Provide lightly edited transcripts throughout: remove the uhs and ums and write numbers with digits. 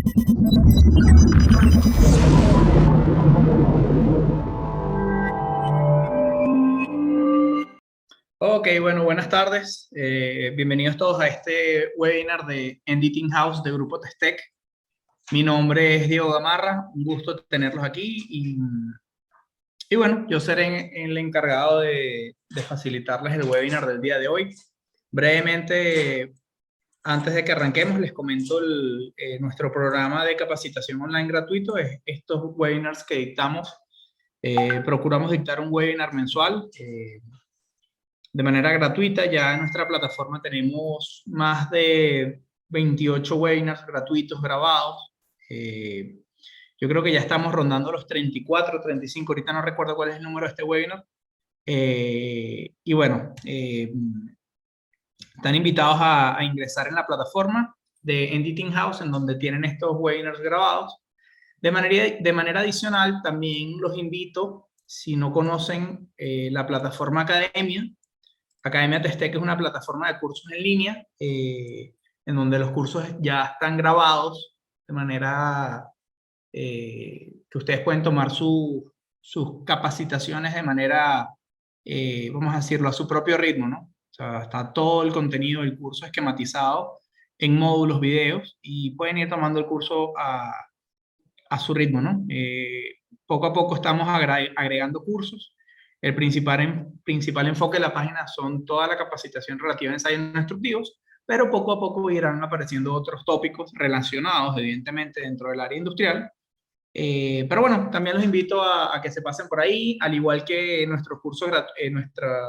Ok, bueno, buenas tardes. Bienvenidos todos a este webinar de Editing House de Grupo Testec. Mi nombre es Diego Gamarra, un gusto tenerlos aquí y bueno, yo seré el encargado de facilitarles el webinar del día de hoy. Brevemente, antes de que arranquemos, les comento nuestro programa de capacitación online gratuito. Estos webinars que dictamos, procuramos dictar un webinar mensual. De manera gratuita. Ya en nuestra plataforma tenemos más de 28 webinars gratuitos grabados. Eh, yo creo que ya estamos rondando los 34, 35, ahorita no recuerdo cuál es el número de este webinar. Y bueno, están invitados a ingresar en la plataforma de Editing House, en donde tienen estos webinars grabados. De manera adicional, también los invito, si no conocen la plataforma Academia Testec es una plataforma de cursos en línea, en donde los cursos ya están grabados de manera que ustedes pueden tomar sus capacitaciones de manera, vamos a decirlo, a su propio ritmo, ¿no? O sea, está todo el contenido del curso esquematizado en módulos, videos, y pueden ir tomando el curso a su ritmo, ¿no? Poco a poco estamos agregando cursos. El principal enfoque de la página son toda la capacitación relativa a ensayos no instructivos, pero poco a poco irán apareciendo otros tópicos relacionados, evidentemente, dentro del área industrial. Pero bueno, también los invito a que se pasen por ahí, al igual que nuestro curso, nuestro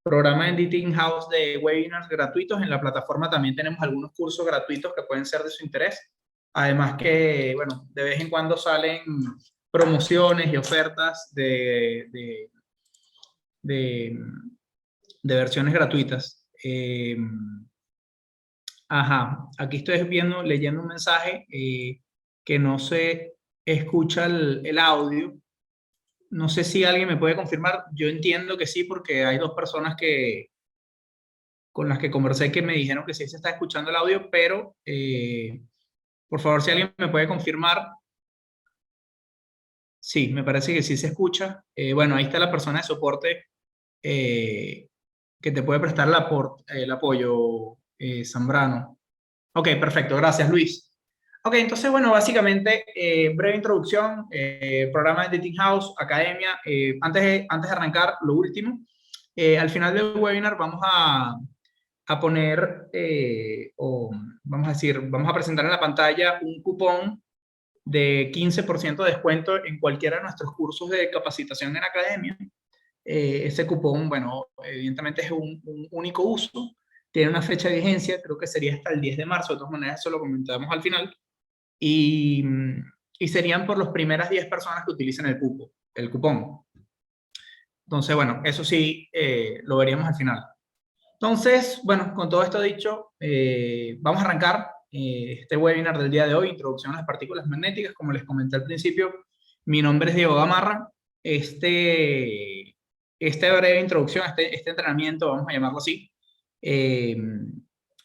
programa en Editing House de webinars gratuitos. En la plataforma también tenemos algunos cursos gratuitos que pueden ser de su interés. Además que, bueno, de vez en cuando salen promociones y ofertas de, de versiones gratuitas. Ajá, aquí estoy viendo, leyendo un mensaje que no se escucha el audio. No sé si alguien me puede confirmar. Yo entiendo que sí, porque hay dos personas con las que conversé que me dijeron que sí se está escuchando el audio, pero por favor, si alguien me puede confirmar. Sí, me parece que sí se escucha. Bueno, ahí está la persona de soporte eh, que te puede prestar el apoyo, Zambrano. Ok, perfecto, gracias Luis. Ok, entonces, bueno, básicamente, breve introducción, programa de Editing House, Academia. Antes de arrancar, lo último, al final del webinar vamos a poner, o vamos a decir, vamos a presentar en la pantalla un cupón de 15% de descuento en cualquiera de nuestros cursos de capacitación en Academia. Ese cupón, bueno, evidentemente es un único uso, tiene una fecha de vigencia, creo que sería hasta el 10 de marzo, de todas maneras eso lo comentamos al final, y, y serían por las primeras 10 personas que utilicen el cupón. Entonces, bueno, eso sí, lo veríamos al final. Entonces, bueno, con todo esto dicho, vamos a arrancar este webinar del día de hoy, Introducción a las partículas magnéticas. Como les comenté al principio, mi nombre es Diego Gamarra. Esta breve introducción, este entrenamiento, vamos a llamarlo así, eh,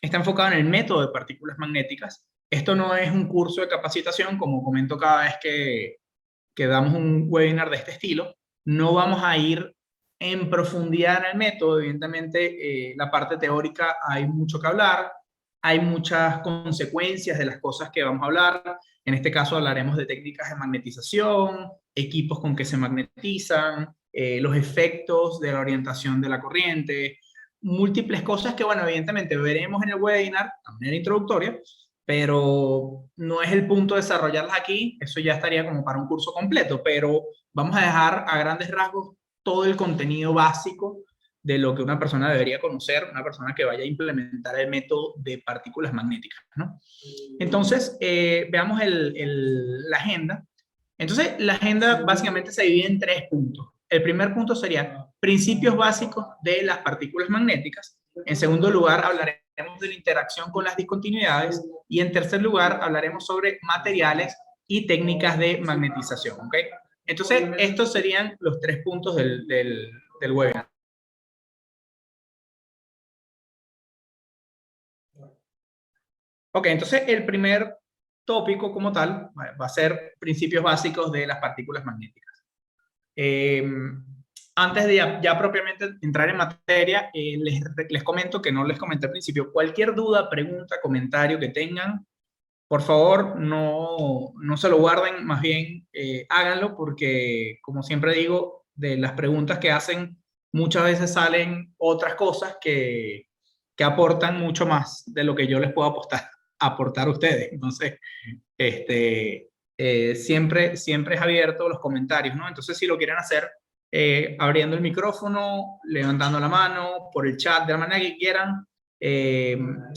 está enfocado en el método de partículas magnéticas. Esto no es un curso de capacitación, como comento cada vez que damos un webinar de este estilo. No vamos a ir en profundidad en el método. Evidentemente, la parte teórica hay mucho que hablar, hay muchas consecuencias de las cosas que vamos a hablar. En este caso hablaremos de técnicas de magnetización, equipos con que se magnetizan, los efectos de la orientación de la corriente, múltiples cosas que, bueno, evidentemente veremos en el webinar de manera introductoria, pero no es el punto de desarrollarlas aquí. Eso ya estaría como para un curso completo, pero vamos a dejar a grandes rasgos todo el contenido básico de lo que una persona debería conocer, una persona que vaya a implementar el método de partículas magnéticas, ¿no? Entonces, veamos la agenda. Entonces, la agenda básicamente se divide en tres puntos. El primer punto sería principios básicos de las partículas magnéticas. En segundo lugar, hablaremos de la interacción con las discontinuidades. Y en tercer lugar, hablaremos sobre materiales y técnicas de magnetización. ¿Ok? Entonces, estos serían los tres puntos del webinar. Ok, entonces tópico como tal va a ser principios básicos de las partículas magnéticas. Antes de ya propiamente entrar en materia, les comento que no les comenté al principio. Cualquier duda, pregunta, comentario que tengan, por favor, no se lo guarden, más bien háganlo, porque, como siempre digo, de las preguntas que hacen, muchas veces salen otras cosas que aportan mucho más de lo que yo les puedo aportar a ustedes. Entonces, siempre es abierto los comentarios, ¿no? Entonces, si lo quieren hacer, abriendo el micrófono, levantando la mano, por el chat, de la manera que quieran.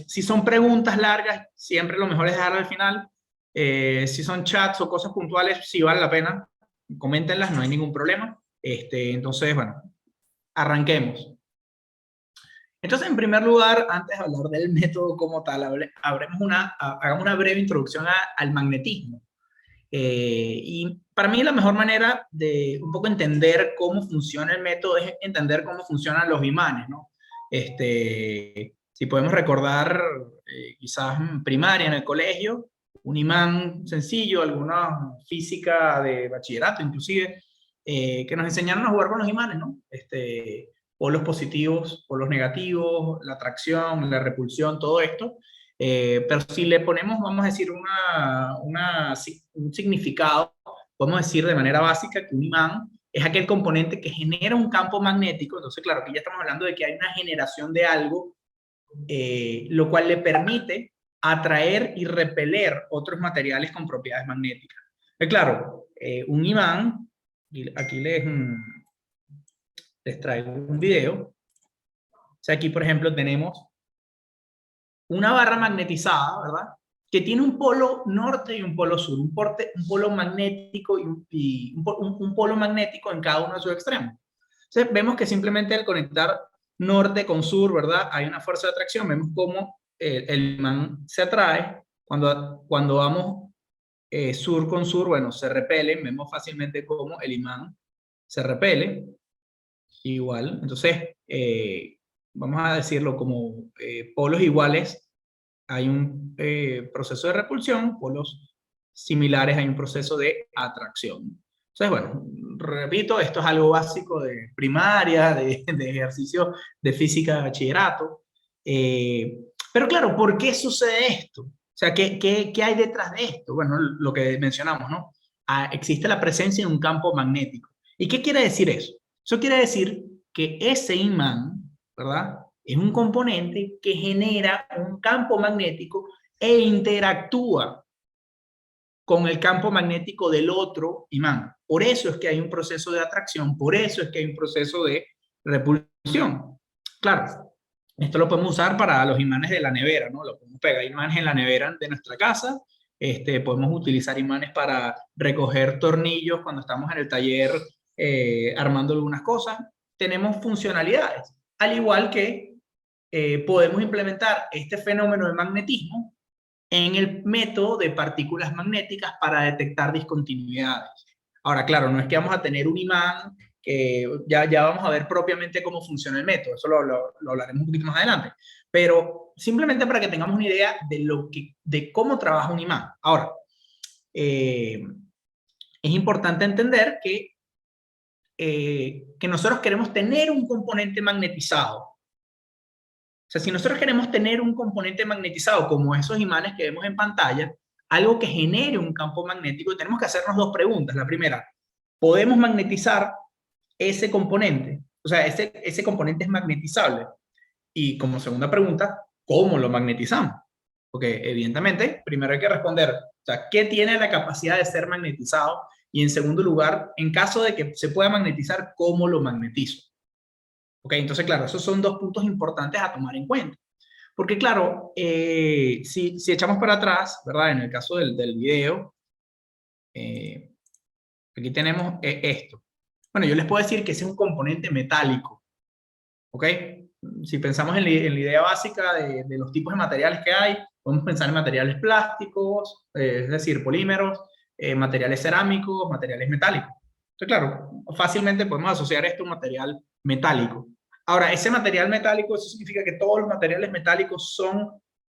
Si son preguntas largas, siempre lo mejor es dejarlo al final. Si son chats o cosas puntuales, sí vale la pena, coméntenlas, no hay ningún problema. Entonces, bueno, arranquemos. Entonces, en primer lugar, antes de hablar del método como tal, hagamos una breve introducción al magnetismo. Y para mí la mejor manera de un poco entender cómo funciona el método es entender cómo funcionan los imanes, ¿no? Si podemos recordar, quizás en primaria, en el colegio, un imán sencillo, alguna física de bachillerato inclusive, que nos enseñaron a jugar con los imanes, ¿no? Polos positivos, polos negativos, la atracción, la repulsión, todo esto. Pero si le ponemos, vamos a decir, un significado, podemos decir de manera básica que un imán es aquel componente que genera un campo magnético. Entonces, claro, aquí ya estamos hablando de que hay una generación de algo, lo cual le permite atraer y repeler otros materiales con propiedades magnéticas. Claro, un imán, y aquí les traigo un video. O sea, aquí, por ejemplo, tenemos una barra magnetizada, ¿verdad? Que tiene un polo norte y un polo sur, un polo magnético y un polo magnético en cada uno de sus extremos. Entonces, vemos que simplemente al conectar norte con sur, ¿verdad? Hay una fuerza de atracción. Vemos cómo el imán se atrae. Cuando vamos sur con sur, bueno, se repelen. Vemos fácilmente cómo el imán se repele. Igual. Entonces, vamos a decirlo como polos iguales, hay un proceso de repulsión, polos similares hay un proceso de atracción. Entonces, bueno, repito, esto es algo básico de primaria, de ejercicio de física de bachillerato. Pero claro, ¿por qué sucede esto? O sea, ¿qué hay detrás de esto? Bueno, lo que mencionamos, ¿no? Existe la presencia de un campo magnético. ¿Y qué quiere decir eso? Eso quiere decir que ese imán, ¿verdad? Es un componente que genera un campo magnético e interactúa con el campo magnético del otro imán. Por eso es que hay un proceso de atracción, por eso es que hay un proceso de repulsión. Claro, esto lo podemos usar para los imanes de la nevera, ¿no? Lo podemos pegar imanes en la nevera de nuestra casa. Podemos utilizar imanes para recoger tornillos cuando estamos en el taller armando algunas cosas. Tenemos funcionalidades, al igual que podemos implementar este fenómeno de magnetismo en el método de partículas magnéticas para detectar discontinuidades. Ahora, claro, no es que vamos a tener un imán, que ya vamos a ver propiamente cómo funciona el método, eso lo hablaremos un poquito más adelante, pero simplemente para que tengamos una idea de cómo trabaja un imán. Ahora, es importante entender que nosotros queremos tener un componente magnetizado. O sea, si nosotros queremos tener un componente magnetizado como esos imanes que vemos en pantalla, algo que genere un campo magnético, tenemos que hacernos dos preguntas. La primera, ¿podemos magnetizar ese componente? O sea, ese componente es magnetizable. Y como segunda pregunta, ¿cómo lo magnetizamos? Porque evidentemente, primero hay que responder, o sea, ¿qué tiene la capacidad de ser magnetizado? Y en segundo lugar, en caso de que se pueda magnetizar, ¿cómo lo magnetizo? Ok, entonces, claro, esos son dos puntos importantes a tomar en cuenta. Porque, claro, si echamos para atrás, ¿verdad? En el caso del video, aquí tenemos esto. Bueno, yo les puedo decir que ese es un componente metálico. ¿Ok? Si pensamos en la idea básica de los tipos de materiales que hay, podemos pensar en materiales plásticos, es decir, polímeros, materiales cerámicos, materiales metálicos. Entonces, claro, fácilmente podemos asociar esto a un material metálico. Ahora, ese material metálico, eso significa que todos los materiales metálicos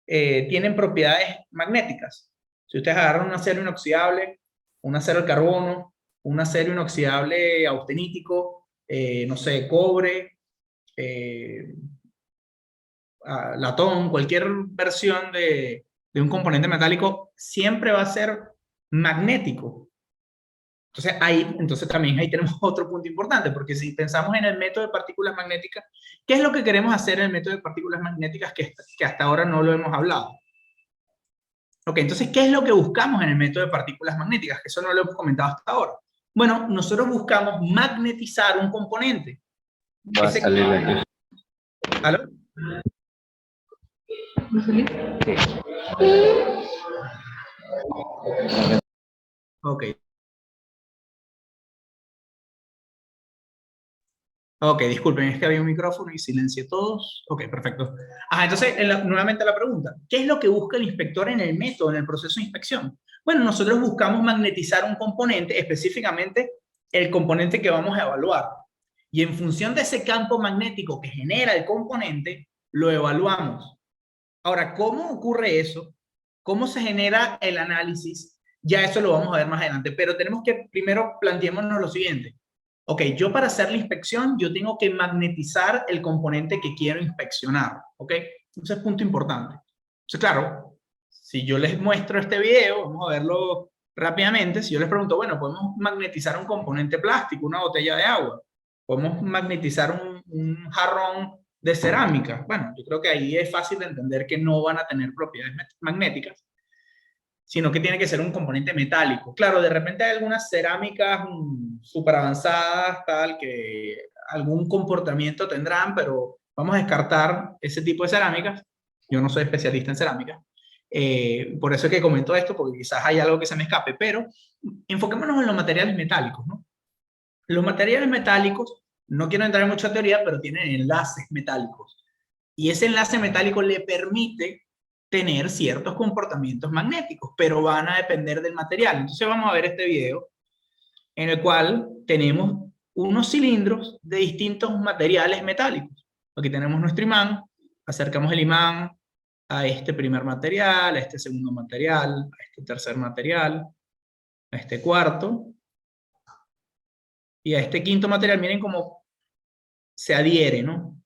tienen propiedades magnéticas. Si ustedes agarran un acero inoxidable, un acero de carbono, un acero inoxidable austenítico, no sé, cobre, eh, latón, cualquier versión de un componente metálico, siempre va a ser magnético. Entonces también ahí tenemos otro punto importante, porque si pensamos en el método de partículas magnéticas, ¿qué es lo que queremos hacer en el método de partículas magnéticas que hasta ahora no lo hemos hablado? Ok, entonces, ¿qué es lo que buscamos en el método de partículas magnéticas? Que eso no lo hemos comentado hasta ahora. Bueno, nosotros buscamos magnetizar un componente. Va a salir de aquí. ¿Aló? Ok. Ok, disculpen, es que había un micrófono y silencié todos. Ok, perfecto. Entonces, nuevamente la pregunta. ¿Qué es lo que busca el inspector en el método, en el proceso de inspección? Bueno, nosotros buscamos magnetizar un componente, específicamente el componente que vamos a evaluar. Y en función de ese campo magnético que genera el componente, lo evaluamos. Ahora, ¿cómo ocurre eso? ¿Cómo se genera el análisis? Ya eso lo vamos a ver más adelante, pero tenemos que primero planteémonos lo siguiente. Ok, yo para hacer la inspección, yo tengo que magnetizar el componente que quiero inspeccionar. Ok, ese es punto importante. Entonces, claro, si yo les muestro este video, vamos a verlo rápidamente. Si yo les pregunto, bueno, podemos magnetizar un componente plástico, una botella de agua, podemos magnetizar un jarrón de cerámica. Bueno, yo creo que ahí es fácil de entender que no van a tener propiedades magnéticas, sino que tiene que ser un componente metálico. Claro, de repente hay algunas cerámicas súper avanzadas, tal, que algún comportamiento tendrán, pero vamos a descartar ese tipo de cerámicas. Yo no soy especialista en cerámica. Por eso es que comento esto, porque quizás hay algo que se me escape, pero enfoquémonos en los materiales metálicos, ¿no? Los materiales metálicos, no quiero entrar en mucha teoría, pero tienen enlaces metálicos. Y ese enlace metálico le permite tener ciertos comportamientos magnéticos, pero van a depender del material. Entonces vamos a ver este video en el cual tenemos unos cilindros de distintos materiales metálicos. Aquí tenemos nuestro imán, acercamos el imán a este primer material, a este segundo material, a este tercer material, a este cuarto, y a este quinto material. Miren cómo se adhiere, ¿no?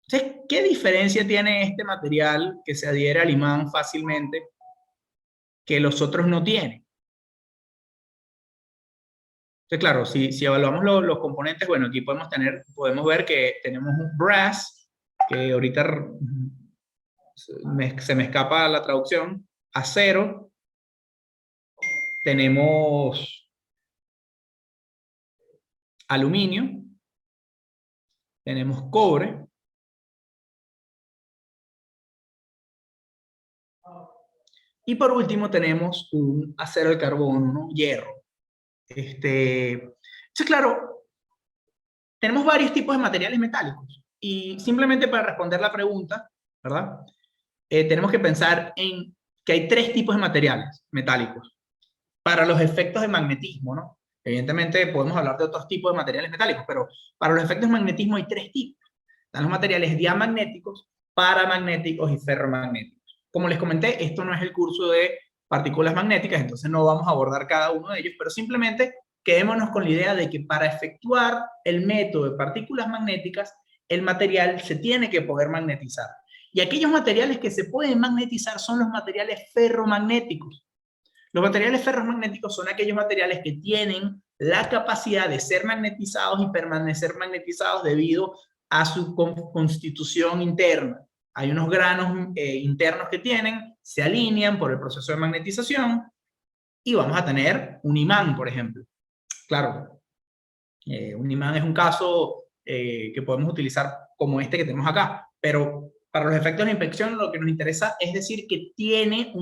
Entonces, ¿qué diferencia tiene este material que se adhiere al imán fácilmente que los otros no tienen? Entonces, claro, si evaluamos los componentes, bueno, aquí podemos ver que tenemos un brass, que ahorita se me escapa la traducción, acero, tenemos aluminio, tenemos cobre, y por último tenemos un acero de carbono, ¿no? Hierro. Entonces, claro, tenemos varios tipos de materiales metálicos. Y simplemente para responder la pregunta, ¿verdad? Tenemos que pensar en que hay tres tipos de materiales metálicos para los efectos de magnetismo, ¿no? Evidentemente podemos hablar de otros tipos de materiales metálicos, pero para los efectos de magnetismo hay tres tipos. Están los materiales diamagnéticos, paramagnéticos y ferromagnéticos. Como les comenté, esto no es el curso de partículas magnéticas, entonces no vamos a abordar cada uno de ellos, pero simplemente quedémonos con la idea de que para efectuar el método de partículas magnéticas, el material se tiene que poder magnetizar. Y aquellos materiales que se pueden magnetizar son los materiales ferromagnéticos. Los materiales ferromagnéticos son aquellos materiales que tienen la capacidad de ser magnetizados y permanecer magnetizados debido a su constitución interna. Hay unos granos internos que tienen, se alinean por el proceso de magnetización y vamos a tener un imán, por ejemplo. Claro, un imán es un caso que podemos utilizar como este que tenemos acá, pero para los efectos de inspección lo que nos interesa es decir que tiene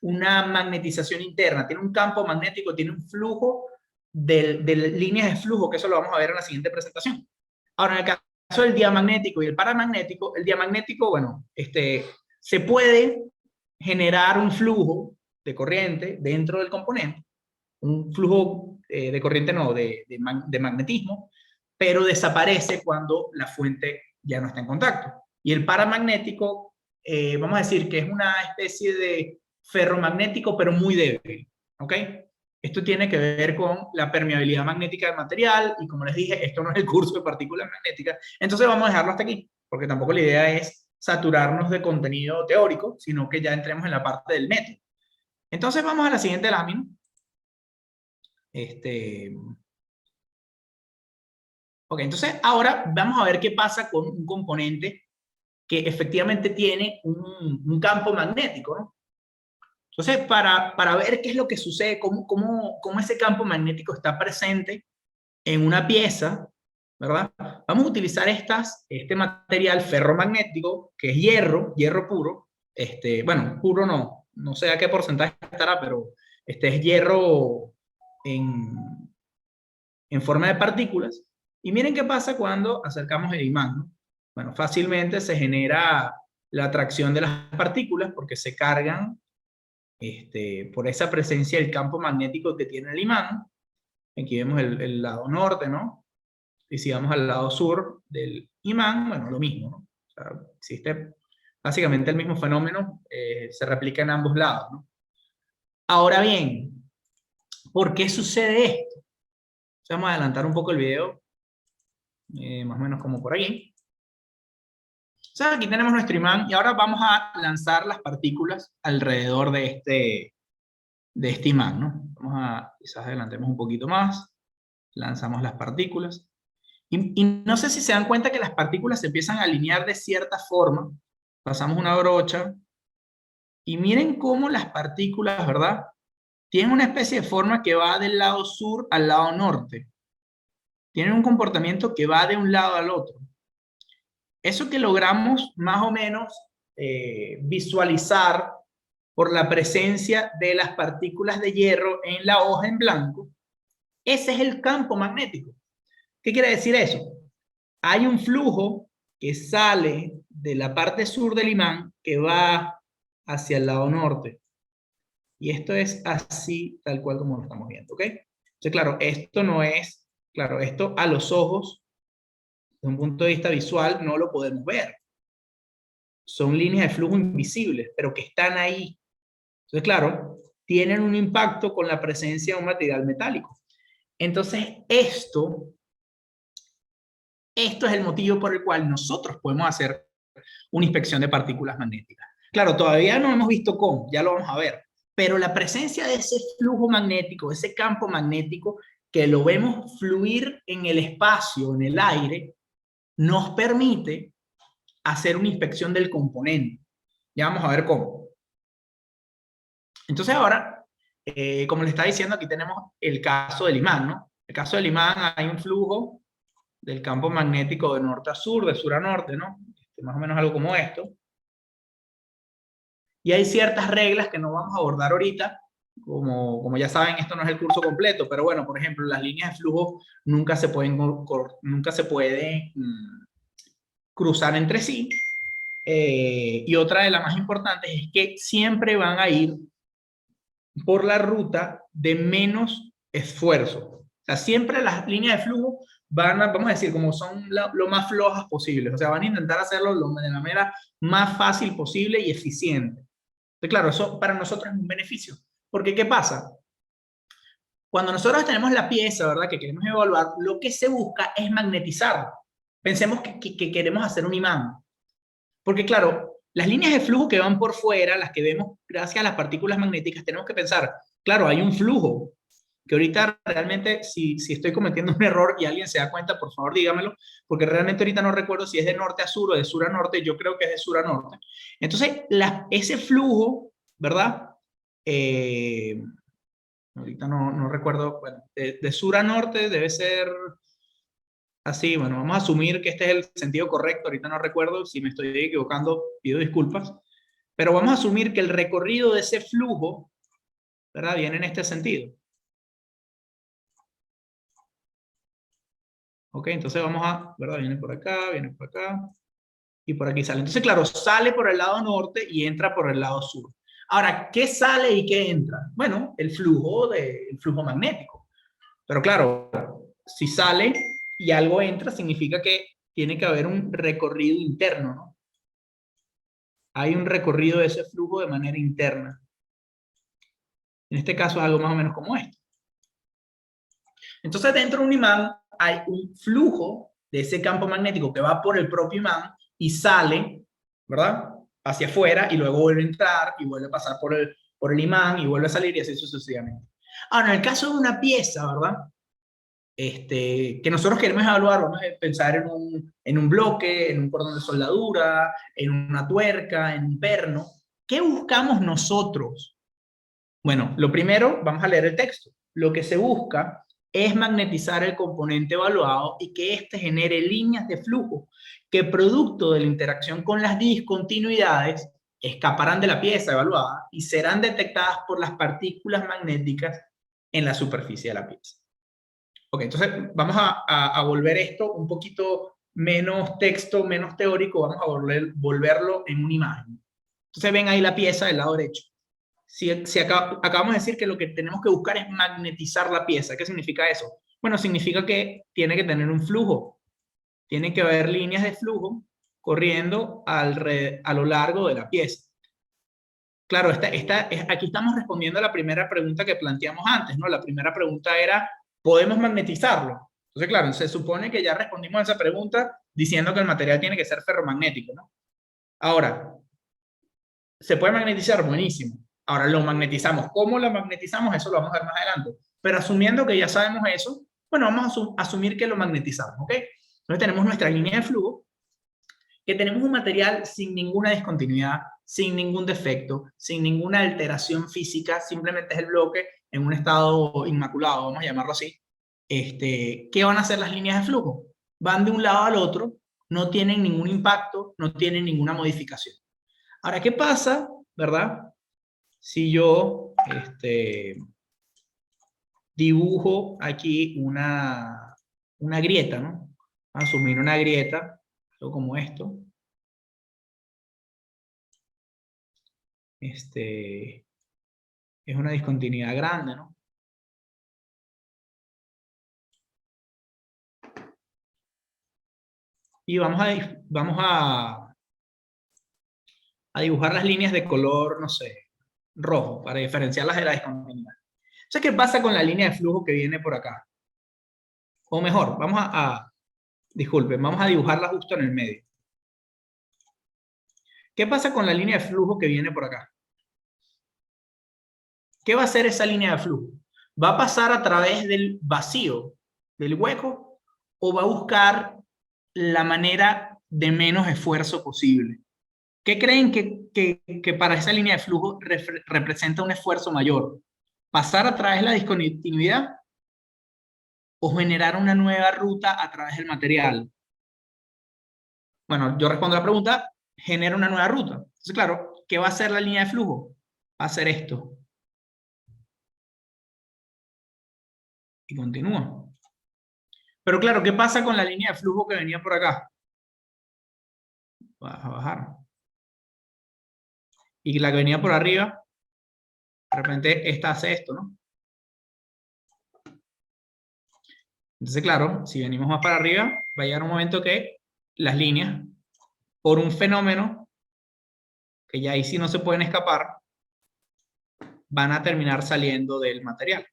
una magnetización interna, tiene un campo magnético, tiene un flujo de líneas de flujo, que eso lo vamos a ver en la siguiente presentación. Ahora, en el caso del diamagnético y el paramagnético, el diamagnético, bueno, se puede generar un flujo de corriente dentro del componente, un flujo de corriente no, de magnetismo, pero desaparece cuando la fuente ya no está en contacto. Y el paramagnético, vamos a decir que es una especie de ferromagnético, pero muy débil, ¿ok? Esto tiene que ver con la permeabilidad magnética del material, y como les dije, esto no es el curso de partículas magnéticas, entonces vamos a dejarlo hasta aquí, porque tampoco la idea es saturarnos de contenido teórico, sino que ya entremos en la parte del método. Entonces vamos a la siguiente lámina. Ok, entonces ahora vamos a ver qué pasa con un componente que efectivamente tiene un campo magnético, ¿no? Entonces, para ver qué es lo que sucede, cómo ese campo magnético está presente en una pieza, ¿verdad? Vamos a utilizar este material ferromagnético, que es hierro puro. Bueno, puro no sé a qué porcentaje estará, pero este es hierro en forma de partículas. Y miren qué pasa cuando acercamos el imán, ¿no? Bueno, fácilmente se genera la atracción de las partículas porque se cargan por esa presencia del campo magnético que tiene el imán. Aquí vemos el lado norte, ¿no? Y si vamos al lado sur del imán, bueno, lo mismo, ¿no? O sea, existe básicamente el mismo fenómeno, se replica en ambos lados, ¿no? Ahora bien, ¿por qué sucede esto? Vamos a adelantar un poco el video, más o menos como por aquí. O sea, aquí tenemos nuestro imán y ahora vamos a lanzar las partículas alrededor de este imán, ¿no? Vamos a, quizás adelantemos un poquito más, lanzamos las partículas. Y no sé si se dan cuenta que las partículas se empiezan a alinear de cierta forma. Pasamos una brocha y miren cómo las partículas, ¿verdad? Tienen una especie de forma que va del lado sur al lado norte. Tienen un comportamiento que va de un lado al otro. Eso que logramos más o menos visualizar por la presencia de las partículas de hierro en la hoja en blanco, ese es el campo magnético. ¿Qué quiere decir eso? Hay un flujo que sale de la parte sur del imán que va hacia el lado norte. Y esto es así, tal cual como lo estamos viendo, ¿ok? Entonces, claro, esto no es, claro, esto a los ojos, desde un punto de vista visual, no lo podemos ver. Son líneas de flujo invisibles, pero que están ahí. Entonces, claro, tienen un impacto con la presencia de un material metálico. Entonces, esto es el motivo por el cual nosotros podemos hacer una inspección de partículas magnéticas. Claro, todavía no hemos visto cómo, ya lo vamos a ver, pero la presencia de ese flujo magnético, ese campo magnético, que lo vemos fluir en el espacio, en el aire, nos permite hacer una inspección del componente. Ya vamos a ver cómo. Entonces ahora, como le estaba diciendo, aquí tenemos el caso del imán, ¿no? En el caso del imán hay un flujo del campo magnético de norte a sur, de sur a norte, ¿no? Más o menos algo como esto. Y hay ciertas reglas que no vamos a abordar ahorita, como ya saben, esto no es el curso completo, pero bueno, por ejemplo, las líneas de flujo nunca se pueden cruzar entre sí. Y otra de las más importantes es que siempre van a ir por la ruta de menos esfuerzo. O sea, siempre las líneas de flujo van a, vamos a decir, como son lo más flojas posibles. O sea, van a intentar hacerlo de la manera más fácil posible y eficiente. Entonces, claro, eso para nosotros es un beneficio. Porque, ¿qué pasa? Cuando nosotros tenemos la pieza, ¿verdad?, que queremos evaluar, lo que se busca es magnetizarlo. Pensemos que queremos hacer un imán. Porque, claro, las líneas de flujo que van por fuera, las que vemos gracias a las partículas magnéticas, tenemos que pensar, claro, hay un flujo, que ahorita realmente, si estoy cometiendo un error y alguien se da cuenta, por favor dígamelo, porque realmente ahorita no recuerdo si es de norte a sur o de sur a norte, yo creo que es de sur a norte. Entonces, ese flujo, ¿verdad? Ahorita no recuerdo, bueno, de sur a norte debe ser así, bueno, vamos a asumir que este es el sentido correcto, ahorita no recuerdo, si me estoy equivocando, pido disculpas, pero vamos a asumir que el recorrido de ese flujo, ¿verdad?, viene en este sentido. Ok, entonces vamos a, ¿verdad?, viene por acá, y por aquí sale. Entonces, claro, sale por el lado norte y entra por el lado sur. Ahora, ¿qué sale y qué entra? Bueno, el flujo magnético. Pero claro, si sale y algo entra, significa que tiene que haber un recorrido interno, ¿no? Hay un recorrido de ese flujo de manera interna. En este caso es algo más o menos como esto. Entonces dentro de un imán hay un flujo de ese campo magnético que va por el propio imán y sale, ¿verdad? Hacia afuera y luego vuelve a entrar y vuelve a pasar por el imán y vuelve a salir y así sucesivamente. Ahora, en el caso de una pieza, ¿verdad? Que nosotros queremos evaluar, vamos a pensar en un bloque, en un cordón de soldadura, en una tuerca, en un perno. ¿Qué buscamos nosotros? Bueno, lo primero, vamos a leer el texto. Lo que se busca es magnetizar el componente evaluado y que éste genere líneas de flujo que producto de la interacción con las discontinuidades escaparán de la pieza evaluada y serán detectadas por las partículas magnéticas en la superficie de la pieza. Ok, entonces vamos a volver esto un poquito menos texto, menos teórico, vamos a volverlo en una imagen. Entonces ven ahí la pieza del lado derecho. Si acabamos de decir que lo que tenemos que buscar es magnetizar la pieza, ¿qué significa eso? Bueno, significa que tiene que tener un flujo, tiene que haber líneas de flujo corriendo a lo largo de la pieza. Claro, aquí estamos respondiendo a la primera pregunta que planteamos antes, ¿no? La primera pregunta era, ¿podemos magnetizarlo? Entonces, claro, se supone que ya respondimos a esa pregunta diciendo que el material tiene que ser ferromagnético, ¿no? Ahora, ¿se puede magnetizar? Buenísimo. Ahora lo magnetizamos. ¿Cómo lo magnetizamos? Eso lo vamos a ver más adelante. Pero asumiendo que ya sabemos eso, bueno, vamos a asumir que lo magnetizamos, ¿ok? Entonces tenemos nuestra línea de flujo, que tenemos un material sin ninguna discontinuidad, sin ningún defecto, sin ninguna alteración física, simplemente es el bloque en un estado inmaculado, vamos a llamarlo así. ¿Qué van a hacer las líneas de flujo? Van de un lado al otro, no tienen ningún impacto, no tienen ninguna modificación. Ahora, ¿qué pasa, verdad? Si yo dibujo aquí una grieta, ¿no? Asumir una grieta, algo como esto. Es una discontinuidad grande, ¿no? Y vamos a dibujar las líneas de color, no sé, rojo, para diferenciarlas de la discontinuidad. Entonces, ¿qué pasa con la línea de flujo que viene por acá? O mejor, disculpen, vamos a dibujarla justo en el medio. ¿Qué pasa con la línea de flujo que viene por acá? ¿Qué va a hacer esa línea de flujo? ¿Va a pasar a través del vacío, del hueco, o va a buscar la manera de menos esfuerzo posible? ¿Qué creen que para esa línea de flujo representa un esfuerzo mayor? ¿Pasar a través de la discontinuidad o generar una nueva ruta a través del material? Bueno, yo respondo a la pregunta, genera una nueva ruta. Entonces, claro, ¿qué va a hacer la línea de flujo? Va a hacer esto. Y continúa. Pero claro, ¿qué pasa con la línea de flujo que venía por acá? Vas a bajar. Y la que venía por arriba, de repente esta hace esto, ¿no? Entonces, claro, si venimos más para arriba, va a llegar un momento que las líneas, por un fenómeno que ya ahí sí no se pueden escapar, van a terminar saliendo del material.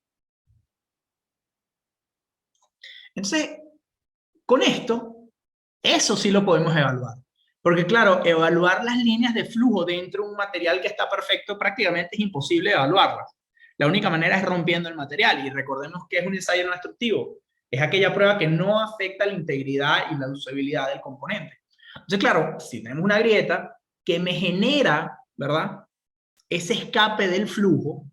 Entonces, con esto, eso sí lo podemos evaluar. Porque claro, evaluar las líneas de flujo dentro de un material que está perfecto prácticamente es imposible evaluarlas. La única manera es rompiendo el material. Y recordemos que es un ensayo no destructivo. Es aquella prueba que no afecta la integridad y la usabilidad del componente. Entonces, claro, si tenemos una grieta que me genera, ¿verdad? Ese escape del flujo,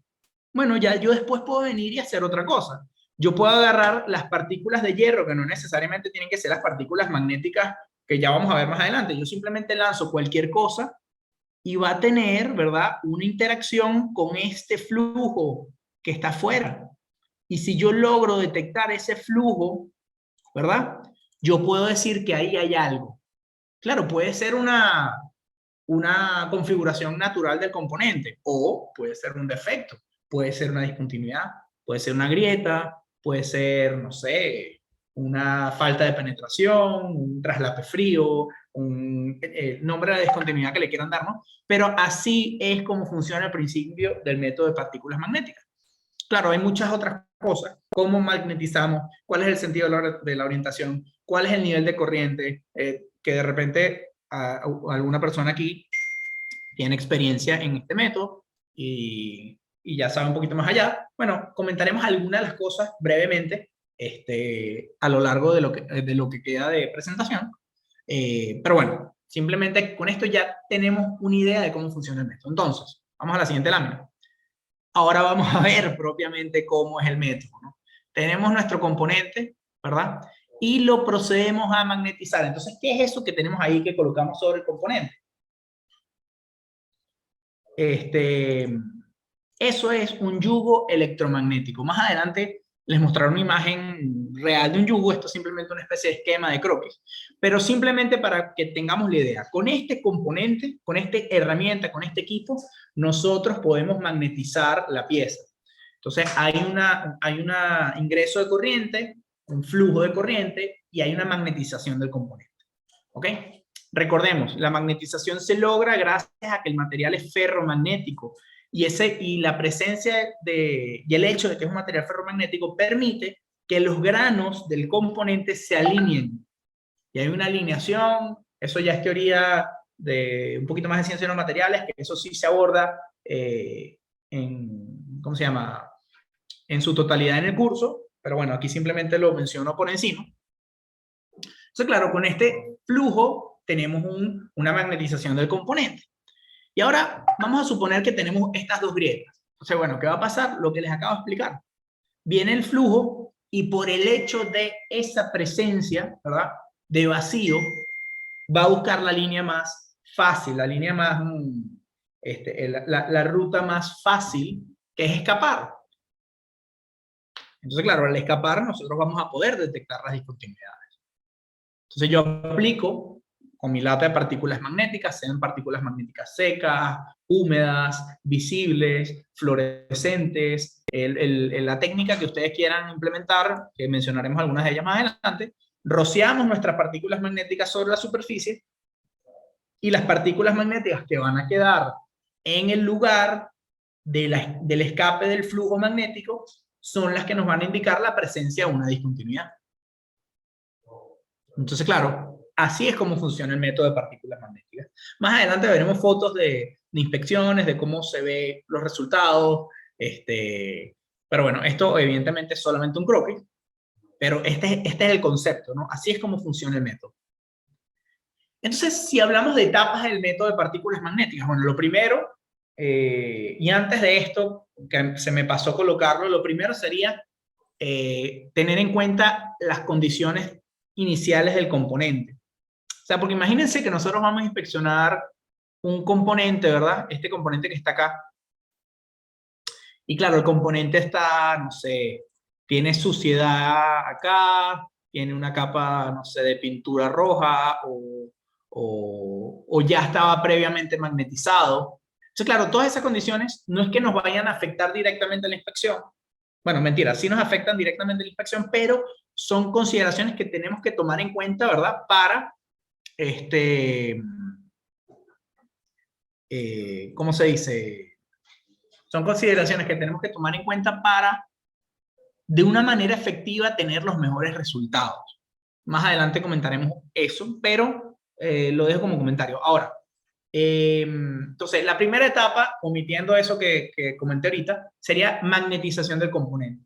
bueno, ya yo después puedo venir y hacer otra cosa. Yo puedo agarrar las partículas de hierro, que no necesariamente tienen que ser las partículas magnéticas que ya vamos a ver más adelante. Yo simplemente lanzo cualquier cosa y va a tener, ¿verdad?, una interacción con este flujo que está afuera. Y si yo logro detectar ese flujo, ¿verdad?, yo puedo decir que ahí hay algo. Claro, puede ser una configuración natural del componente o puede ser un defecto, puede ser una discontinuidad, puede ser una grieta, puede ser, no sé, una falta de penetración, un traslape frío, un nombre de la discontinuidad que le quieran dar, ¿no? Pero así es como funciona el principio del método de partículas magnéticas. claro, hay muchas otras cosas. ¿Cómo magnetizamos? ¿Cuál es el sentido de la orientación? ¿Cuál es el nivel de corriente? Que de repente alguna persona aquí tiene experiencia en este método y ya sabe un poquito más allá. Bueno, comentaremos algunas de las cosas brevemente a lo largo de lo que queda de presentación. Pero bueno, simplemente con esto ya tenemos una idea de cómo funciona el método. Entonces, vamos a la siguiente lámina. Ahora vamos a ver propiamente cómo es el método, ¿no? Tenemos nuestro componente, ¿verdad? Y lo procedemos a magnetizar. Entonces, ¿qué es eso que tenemos ahí que colocamos sobre el componente? Eso es un yugo electromagnético. Más adelante les mostraré una imagen real de un yugo. Esto es simplemente una especie de esquema de croquis. Pero simplemente para que tengamos la idea, con este componente, con esta herramienta, con este equipo, nosotros podemos magnetizar la pieza. Entonces hay un ingreso de corriente, un flujo de corriente y hay una magnetización del componente. ¿Ok? Recordemos, la magnetización se logra gracias a que el material es ferromagnético y la presencia y el hecho de que es un material ferromagnético permite que los granos del componente se alineen. Y hay una alineación, eso ya es teoría de un poquito más de ciencia de los materiales, que eso sí se aborda ¿cómo se llama? En su totalidad en el curso, pero bueno, aquí simplemente lo menciono por encima. Entonces, claro, con este flujo tenemos una magnetización del componente. Y ahora vamos a suponer que tenemos estas dos grietas. Entonces, bueno, ¿qué va a pasar? Lo que les acabo de explicar. Viene el flujo y por el hecho de esa presencia, ¿verdad?, de vacío, va a buscar la línea más fácil, la línea más, la ruta más fácil, que es escapar. Entonces, claro, al escapar nosotros vamos a poder detectar las discontinuidades. Entonces yo aplico con mi lata de partículas magnéticas, sean partículas magnéticas secas, húmedas, visibles, fluorescentes, la técnica que ustedes quieran implementar, que mencionaremos algunas de ellas más adelante, rociamos nuestras partículas magnéticas sobre la superficie y las partículas magnéticas que van a quedar en el lugar del escape del flujo magnético son las que nos van a indicar la presencia de una discontinuidad. Entonces, claro, así es como funciona el método de partículas magnéticas. Más adelante veremos fotos de inspecciones, de cómo se ven los resultados. Pero bueno, esto evidentemente es solamente un croquis, pero este es el concepto, ¿no? Así es como funciona el método. Entonces, si hablamos de etapas del método de partículas magnéticas, bueno, lo primero, y antes de esto, que se me pasó colocarlo, lo primero sería tener en cuenta las condiciones iniciales del componente. O sea, porque imagínense que nosotros vamos a inspeccionar un componente, ¿verdad? Este componente que está acá. Y claro, el componente está, no sé, tiene suciedad acá, tiene una capa, no sé, de pintura roja o ya estaba previamente magnetizado. Entonces, claro, todas esas condiciones no es que nos vayan a afectar directamente a la inspección. Bueno, mentira, sí nos afectan directamente a la inspección, pero son consideraciones que tenemos que tomar en cuenta, ¿verdad? Para, ¿cómo se dice? Son consideraciones que tenemos que tomar en cuenta para, de una manera efectiva, tener los mejores resultados. Más adelante comentaremos eso, pero lo dejo como comentario. Ahora, entonces, la primera etapa, omitiendo eso que comenté ahorita, sería magnetización del componente.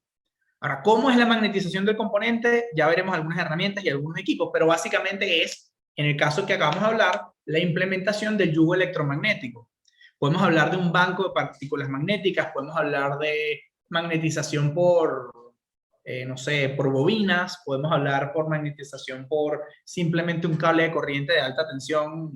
Ahora, ¿cómo es la magnetización del componente? Ya veremos algunas herramientas y algunos equipos, pero básicamente es, en el caso que acabamos de hablar, la implementación del yugo electromagnético. Podemos hablar de un banco de partículas magnéticas, podemos hablar de magnetización por, no sé, por bobinas, podemos hablar por magnetización por simplemente un cable de corriente de alta tensión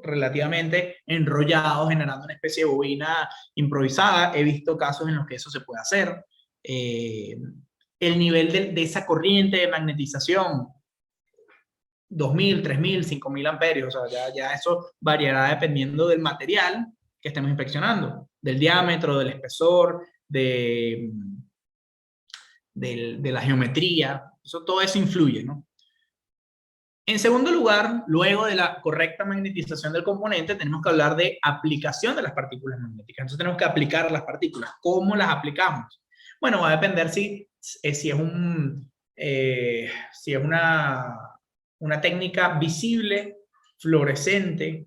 relativamente enrollado, generando una especie de bobina improvisada. He visto casos en los que eso se puede hacer. El nivel de esa corriente de magnetización, 2000, 3000, 5000 amperios, o sea, ya eso variará dependiendo del material que estemos inspeccionando, del diámetro, del espesor, de la geometría. Todo eso influye, ¿no? En segundo lugar, luego de la correcta magnetización del componente, tenemos que hablar de aplicación de las partículas magnéticas. Entonces tenemos que aplicar las partículas. ¿Cómo las aplicamos? Bueno, va a depender si es una técnica visible, fluorescente,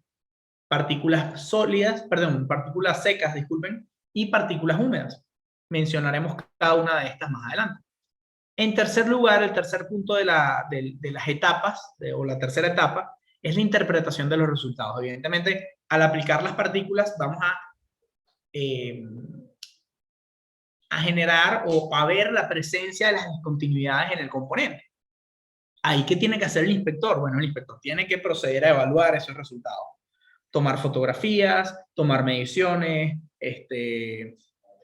partículas sólidas, perdón, partículas secas, disculpen, y partículas húmedas. Mencionaremos cada una de estas más adelante. En tercer lugar, el tercer punto de las etapas, o la tercera etapa, es la interpretación de los resultados. Evidentemente, al aplicar las partículas, vamos a generar o a ver la presencia de las discontinuidades en el componente. ¿Ahí qué tiene que hacer el inspector? Bueno, el inspector tiene que proceder a evaluar esos resultados. Tomar fotografías, tomar mediciones,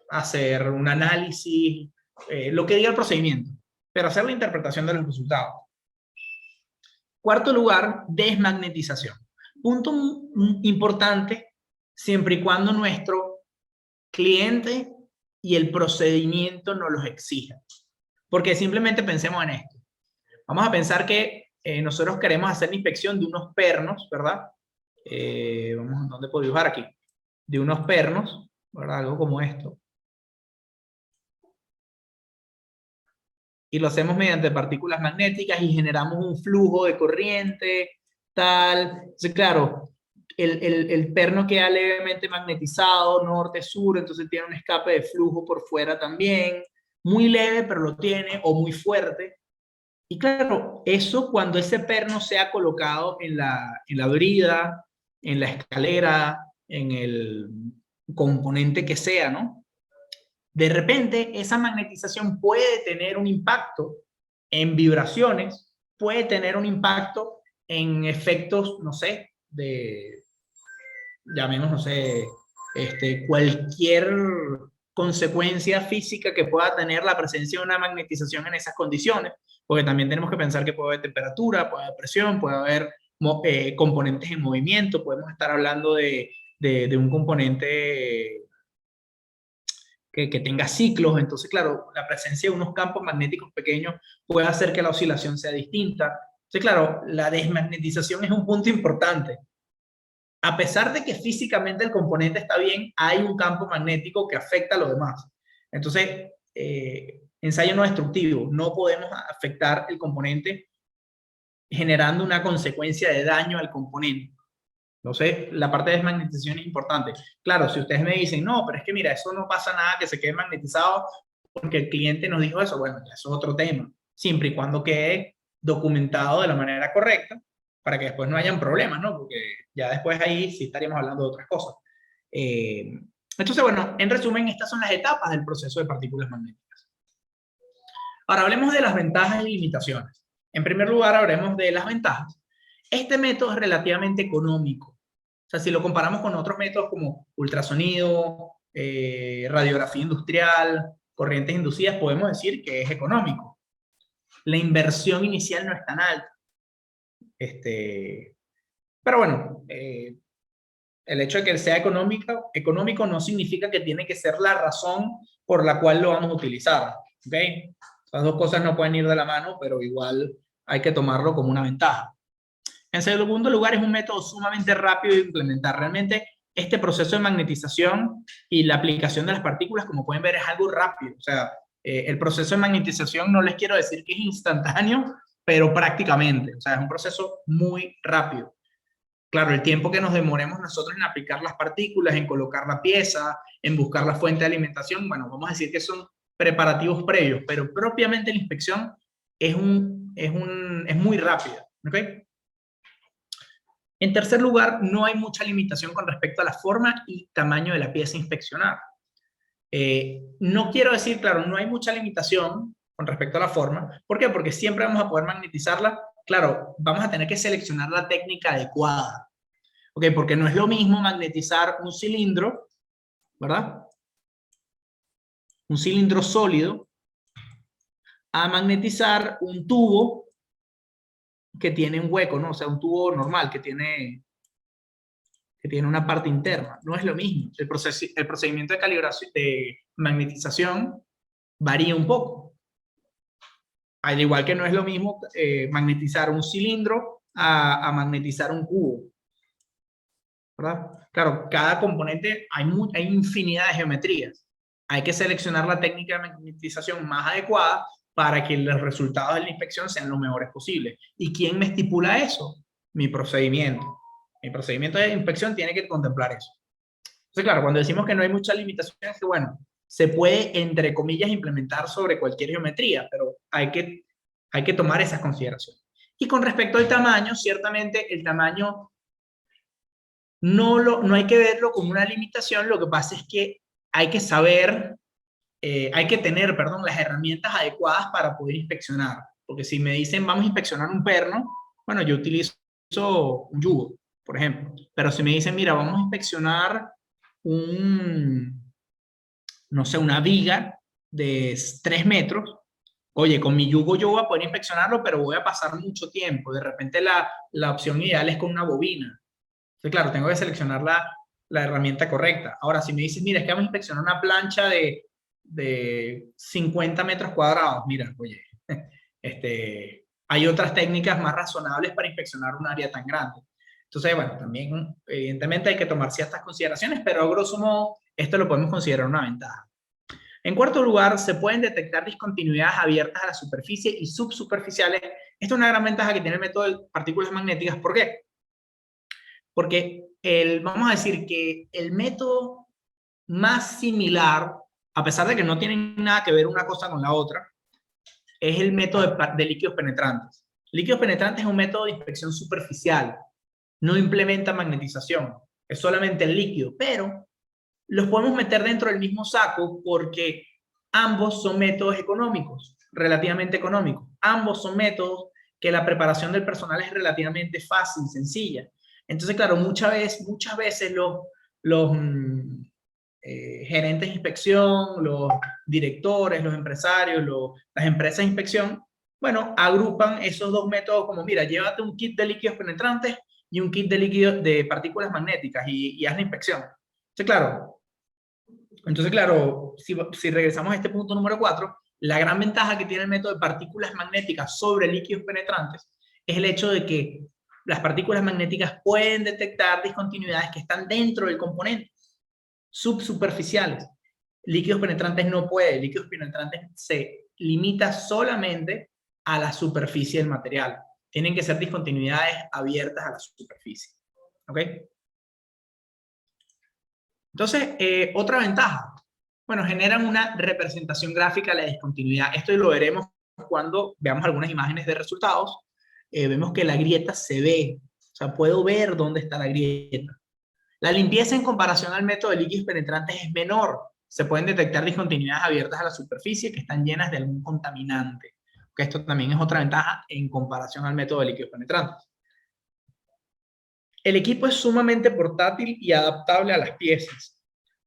hacer un análisis, lo que diga el procedimiento, pero hacer la interpretación de los resultados. Cuarto lugar, desmagnetización. Punto importante, siempre y cuando nuestro cliente y el procedimiento nos los exijan. Porque simplemente pensemos en esto. Vamos a pensar que nosotros queremos hacer la inspección de unos pernos, ¿verdad? ¿Dónde puedo dibujar aquí? De unos pernos, ¿verdad? Algo como esto. Y lo hacemos mediante partículas magnéticas y generamos un flujo de corriente, tal. Entonces, claro, el perno queda levemente magnetizado, norte-sur, entonces tiene un escape de flujo por fuera también, muy leve, pero lo tiene, o muy fuerte. Y claro, eso cuando ese perno sea colocado en la brida, en la escalera, en el componente que sea, ¿no? De repente, esa magnetización puede tener un impacto en vibraciones, puede tener un impacto en efectos, no sé, llamemos, no sé, cualquier consecuencia física que pueda tener la presencia de una magnetización en esas condiciones, porque también tenemos que pensar que puede haber temperatura, puede haber presión, puede haber componentes en movimiento, podemos estar hablando de un componente que tenga ciclos. Entonces, claro, la presencia de unos campos magnéticos pequeños puede hacer que la oscilación sea distinta. Entonces, claro, la desmagnetización es un punto importante. A pesar de que físicamente el componente está bien, hay un campo magnético que afecta a lo demás. Entonces, ensayo no destructivo. No podemos afectar el componente generando una consecuencia de daño al componente. Entonces, la parte de desmagnetización es importante. Claro, si ustedes me dicen, no, pero es que mira, eso no pasa nada que se quede magnetizado porque el cliente nos dijo eso, bueno, eso es otro tema. Siempre y cuando quede documentado de la manera correcta para que después no hayan problemas, ¿no? Porque ya después ahí sí estaríamos hablando de otras cosas. Entonces, bueno, en resumen, estas son las etapas del proceso de partículas magnéticas. Ahora, hablemos de las ventajas y limitaciones. En primer lugar, hablemos de las ventajas. Este método es relativamente económico. O sea, si lo comparamos con otros métodos como ultrasonido, radiografía industrial, corrientes inducidas, podemos decir que es económico. La inversión inicial no es tan alta. Pero bueno, el hecho de que sea económico no significa que tiene que ser la razón por la cual lo vamos a utilizar. ¿Okay? Las dos cosas no pueden ir de la mano, pero igual hay que tomarlo como una ventaja. En segundo lugar, es un método sumamente rápido de implementar. Realmente, este proceso de magnetización y la aplicación de las partículas, como pueden ver, es algo rápido. O sea, el proceso de magnetización no les quiero decir que es instantáneo, pero prácticamente. O sea, es un proceso muy rápido. Claro, el tiempo que nos demoremos nosotros en aplicar las partículas, en colocar la pieza, en buscar la fuente de alimentación, bueno, vamos a decir que son preparativos previos, pero propiamente la inspección es muy rápida. ¿Okay? En tercer lugar, no hay mucha limitación con respecto a la forma y tamaño de la pieza inspeccionada. No quiero decir, claro, no hay mucha limitación con respecto a la forma. ¿Por qué? Porque siempre vamos a poder magnetizarla. Claro, vamos a tener que seleccionar la técnica adecuada. ¿Ok? Porque no es lo mismo magnetizar un cilindro, ¿verdad? Un cilindro sólido, a magnetizar un tubo que tiene un hueco, ¿no? O sea, un tubo normal que tiene una parte interna. No es lo mismo. El procedimiento de calibración, de magnetización, varía un poco. Al igual que no es lo mismo magnetizar un cilindro a magnetizar un cubo, ¿verdad? Claro, cada componente hay infinidad de geometrías. Hay que seleccionar la técnica de magnetización más adecuada para que los resultados de la inspección sean los mejores posibles. ¿Y quién me estipula eso? Mi procedimiento. Mi procedimiento de inspección tiene que contemplar eso. Entonces, claro, cuando decimos que no hay muchas limitaciones, que bueno, se puede, entre comillas, implementar sobre cualquier geometría, pero hay que tomar esas consideraciones. Y con respecto al tamaño, ciertamente el tamaño no hay que verlo como una limitación, lo que pasa es que hay que saber, hay que tener, perdón, las herramientas adecuadas para poder inspeccionar. Porque si me dicen vamos a inspeccionar un perno, bueno, yo utilizo un yugo, por ejemplo. Pero si me dicen, mira, vamos a inspeccionar no sé, una viga de 3 metros, oye, con mi yugo yo voy a poder inspeccionarlo, pero voy a pasar mucho tiempo. De repente la opción ideal es con una bobina. Entonces, claro, tengo que seleccionar la herramienta correcta. Ahora, si me dices, mira, es que vamos a inspeccionar una plancha de 50 metros cuadrados, mira, oye, hay otras técnicas más razonables para inspeccionar un área tan grande. Entonces, bueno, también evidentemente hay que tomar ciertas consideraciones, pero a grosso modo esto lo podemos considerar una ventaja. En cuarto lugar, se pueden detectar discontinuidades abiertas a la superficie y subsuperficiales. Esta es una gran ventaja que tiene el método de partículas magnéticas. ¿Por qué? Porque vamos a decir que el método más similar, a pesar de que no tienen nada que ver una cosa con la otra, es el método de líquidos penetrantes. Líquidos penetrantes es un método de inspección superficial, no implementa magnetización, es solamente el líquido, pero los podemos meter dentro del mismo saco porque ambos son métodos económicos, relativamente económicos. Ambos son métodos que la preparación del personal es relativamente fácil, sencilla. Entonces, claro, muchas veces los gerentes de inspección, los directores, los empresarios, las empresas de inspección, bueno, agrupan esos dos métodos como, mira, llévate un kit de líquidos penetrantes y un kit de líquidos de partículas magnéticas y haz la inspección. Entonces, claro, si regresamos a este punto número 4, la gran ventaja que tiene el método de partículas magnéticas sobre líquidos penetrantes es el hecho de que las partículas magnéticas pueden detectar discontinuidades que están dentro del componente, subsuperficiales. Líquidos penetrantes no puede, líquidos penetrantes se limita solamente a la superficie del material. Tienen que ser discontinuidades abiertas a la superficie. ¿Ok? Entonces, otra ventaja, bueno, generan una representación gráfica de la discontinuidad. Esto lo veremos cuando veamos algunas imágenes de resultados. Vemos que la grieta se ve, o sea, puedo ver dónde está la grieta. La limpieza en comparación al método de líquidos penetrantes es menor. Se pueden detectar discontinuidades abiertas a la superficie que están llenas de algún contaminante. Que esto también es otra ventaja en comparación al método de líquidos penetrantes. El equipo es sumamente portátil y adaptable a las piezas,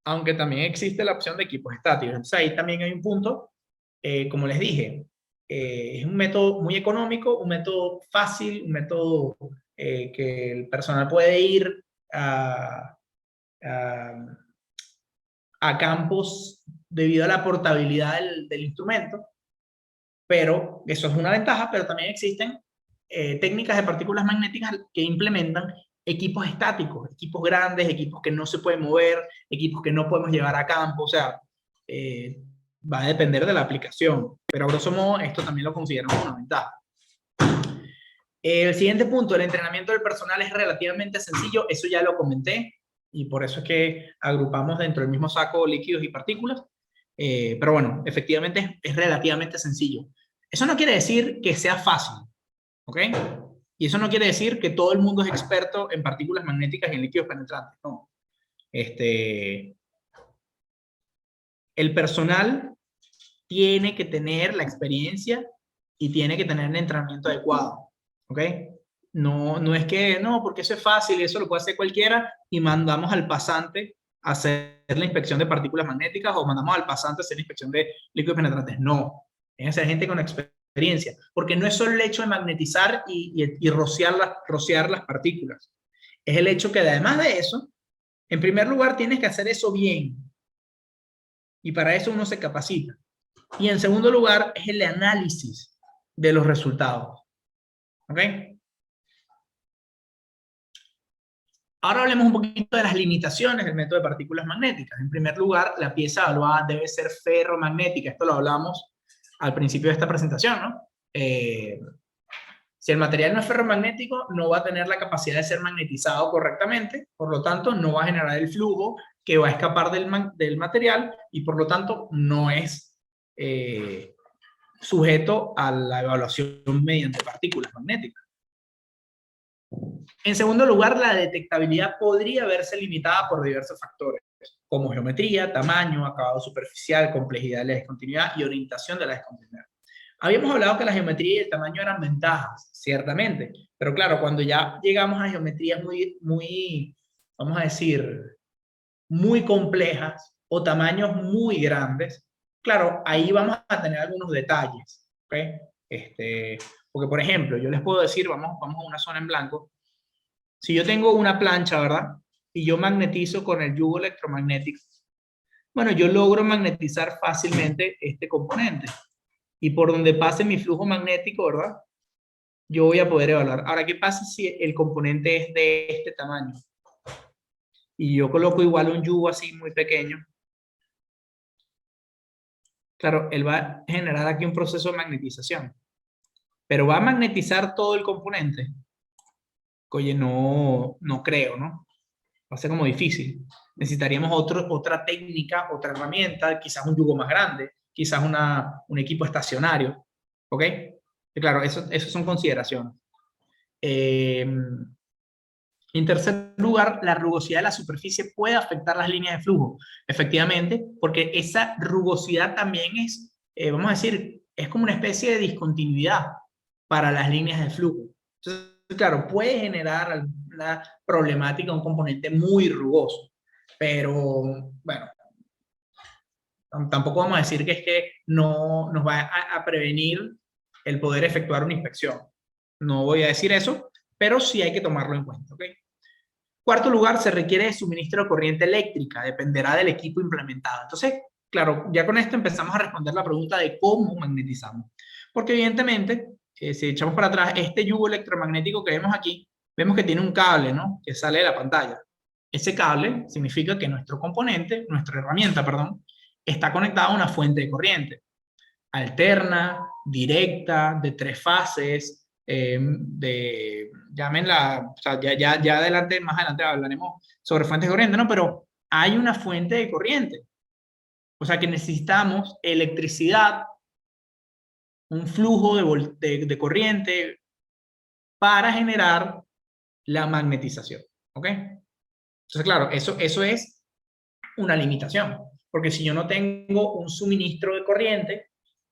aunque también existe la opción de equipos estáticos. Entonces ahí también hay un punto, como les dije, es un método muy económico, un método fácil, un método que el personal puede ir a, a campos debido a la portabilidad del instrumento, pero eso es una ventaja, pero también existen técnicas de partículas magnéticas que implementan equipos estáticos, equipos grandes, equipos que no se pueden mover, equipos que no podemos llevar a campo, o sea, va a depender de la aplicación, pero a grosso modo esto también lo consideramos una ventaja. El siguiente punto, el entrenamiento del personal es relativamente sencillo, eso ya lo comenté, y por eso es que agrupamos dentro del mismo saco líquidos y partículas, pero bueno, efectivamente es relativamente sencillo. Eso no quiere decir que sea fácil, ¿ok? Y eso no quiere decir que todo el mundo es experto en partículas magnéticas y en líquidos penetrantes, no. El personal tiene que tener la experiencia y tiene que tener el entrenamiento adecuado, ¿ok? No es que, no, porque eso es fácil y eso lo puede hacer cualquiera y mandamos al pasante a hacer la inspección de partículas magnéticas o mandamos al pasante a hacer la inspección de líquidos penetrantes. No, tiene que ser gente con experiencia, porque no es solo el hecho de magnetizar y rociar las partículas. Es el hecho que además de eso, en primer lugar tienes que hacer eso bien y para eso uno se capacita. Y en segundo lugar es el análisis de los resultados. ¿Ok? Ahora hablemos un poquito de las limitaciones del método de partículas magnéticas. En primer lugar, la pieza evaluada debe ser ferromagnética. Esto lo hablamos al principio de esta presentación, ¿no? Si el material no es ferromagnético, no va a tener la capacidad de ser magnetizado correctamente, por lo tanto, no va a generar el flujo que va a escapar del material y por lo tanto no es sujeto a la evaluación mediante partículas magnéticas. En segundo lugar, la detectabilidad podría verse limitada por diversos factores, como geometría, tamaño, acabado superficial, complejidad de la discontinuidad y orientación de la discontinuidad. Habíamos hablado que la geometría y el tamaño eran ventajas, ciertamente, pero claro, cuando ya llegamos a geometrías muy, vamos a decir, muy complejas o tamaños muy grandes, claro, ahí vamos a tener algunos detalles, ¿ok? Porque, por ejemplo, yo les puedo decir, vamos a una zona en blanco. Si yo tengo una plancha, ¿verdad? Y yo magnetizo con el yugo electromagnético, bueno, yo logro magnetizar fácilmente este componente. Y por donde pase mi flujo magnético, ¿verdad? Yo voy a poder evaluar. Ahora, ¿qué pasa si el componente es de este tamaño? Y yo coloco igual un yugo así muy pequeño. Claro, él va a generar aquí un proceso de magnetización. Pero ¿va a magnetizar todo el componente? Oye, no creo, ¿no? Va a ser como difícil. Necesitaríamos otra técnica, otra herramienta, quizás un yugo más grande, quizás un equipo estacionario. ¿Ok? Y claro, eso son consideraciones. En tercer lugar, la rugosidad de la superficie puede afectar las líneas de flujo. Efectivamente, porque esa rugosidad también es, vamos a decir, es como una especie de discontinuidad para las líneas de flujo. Entonces, claro, puede generar una problemática, un componente muy rugoso. Pero, bueno, tampoco vamos a decir que es que no nos va a prevenir el poder efectuar una inspección. No voy a decir eso, pero sí hay que tomarlo en cuenta, ¿ok? Cuarto lugar, se requiere de suministro de corriente eléctrica, dependerá del equipo implementado. Entonces, claro, ya con esto empezamos a responder la pregunta de cómo magnetizamos. Porque evidentemente, si echamos para atrás este yugo electromagnético que vemos aquí, vemos que tiene un cable, ¿no? Que sale de la pantalla. Ese cable significa que nuestro componente, nuestra herramienta, perdón, está conectada a una fuente de corriente. Alterna, directa, de 3 fases, llámenla, o sea, ya adelante, más adelante hablaremos sobre fuentes de corriente, ¿no? Pero hay una fuente de corriente. O sea que necesitamos electricidad, un flujo de corriente para generar la magnetización, ¿ok? Entonces, claro, eso es una limitación, porque si yo no tengo un suministro de corriente,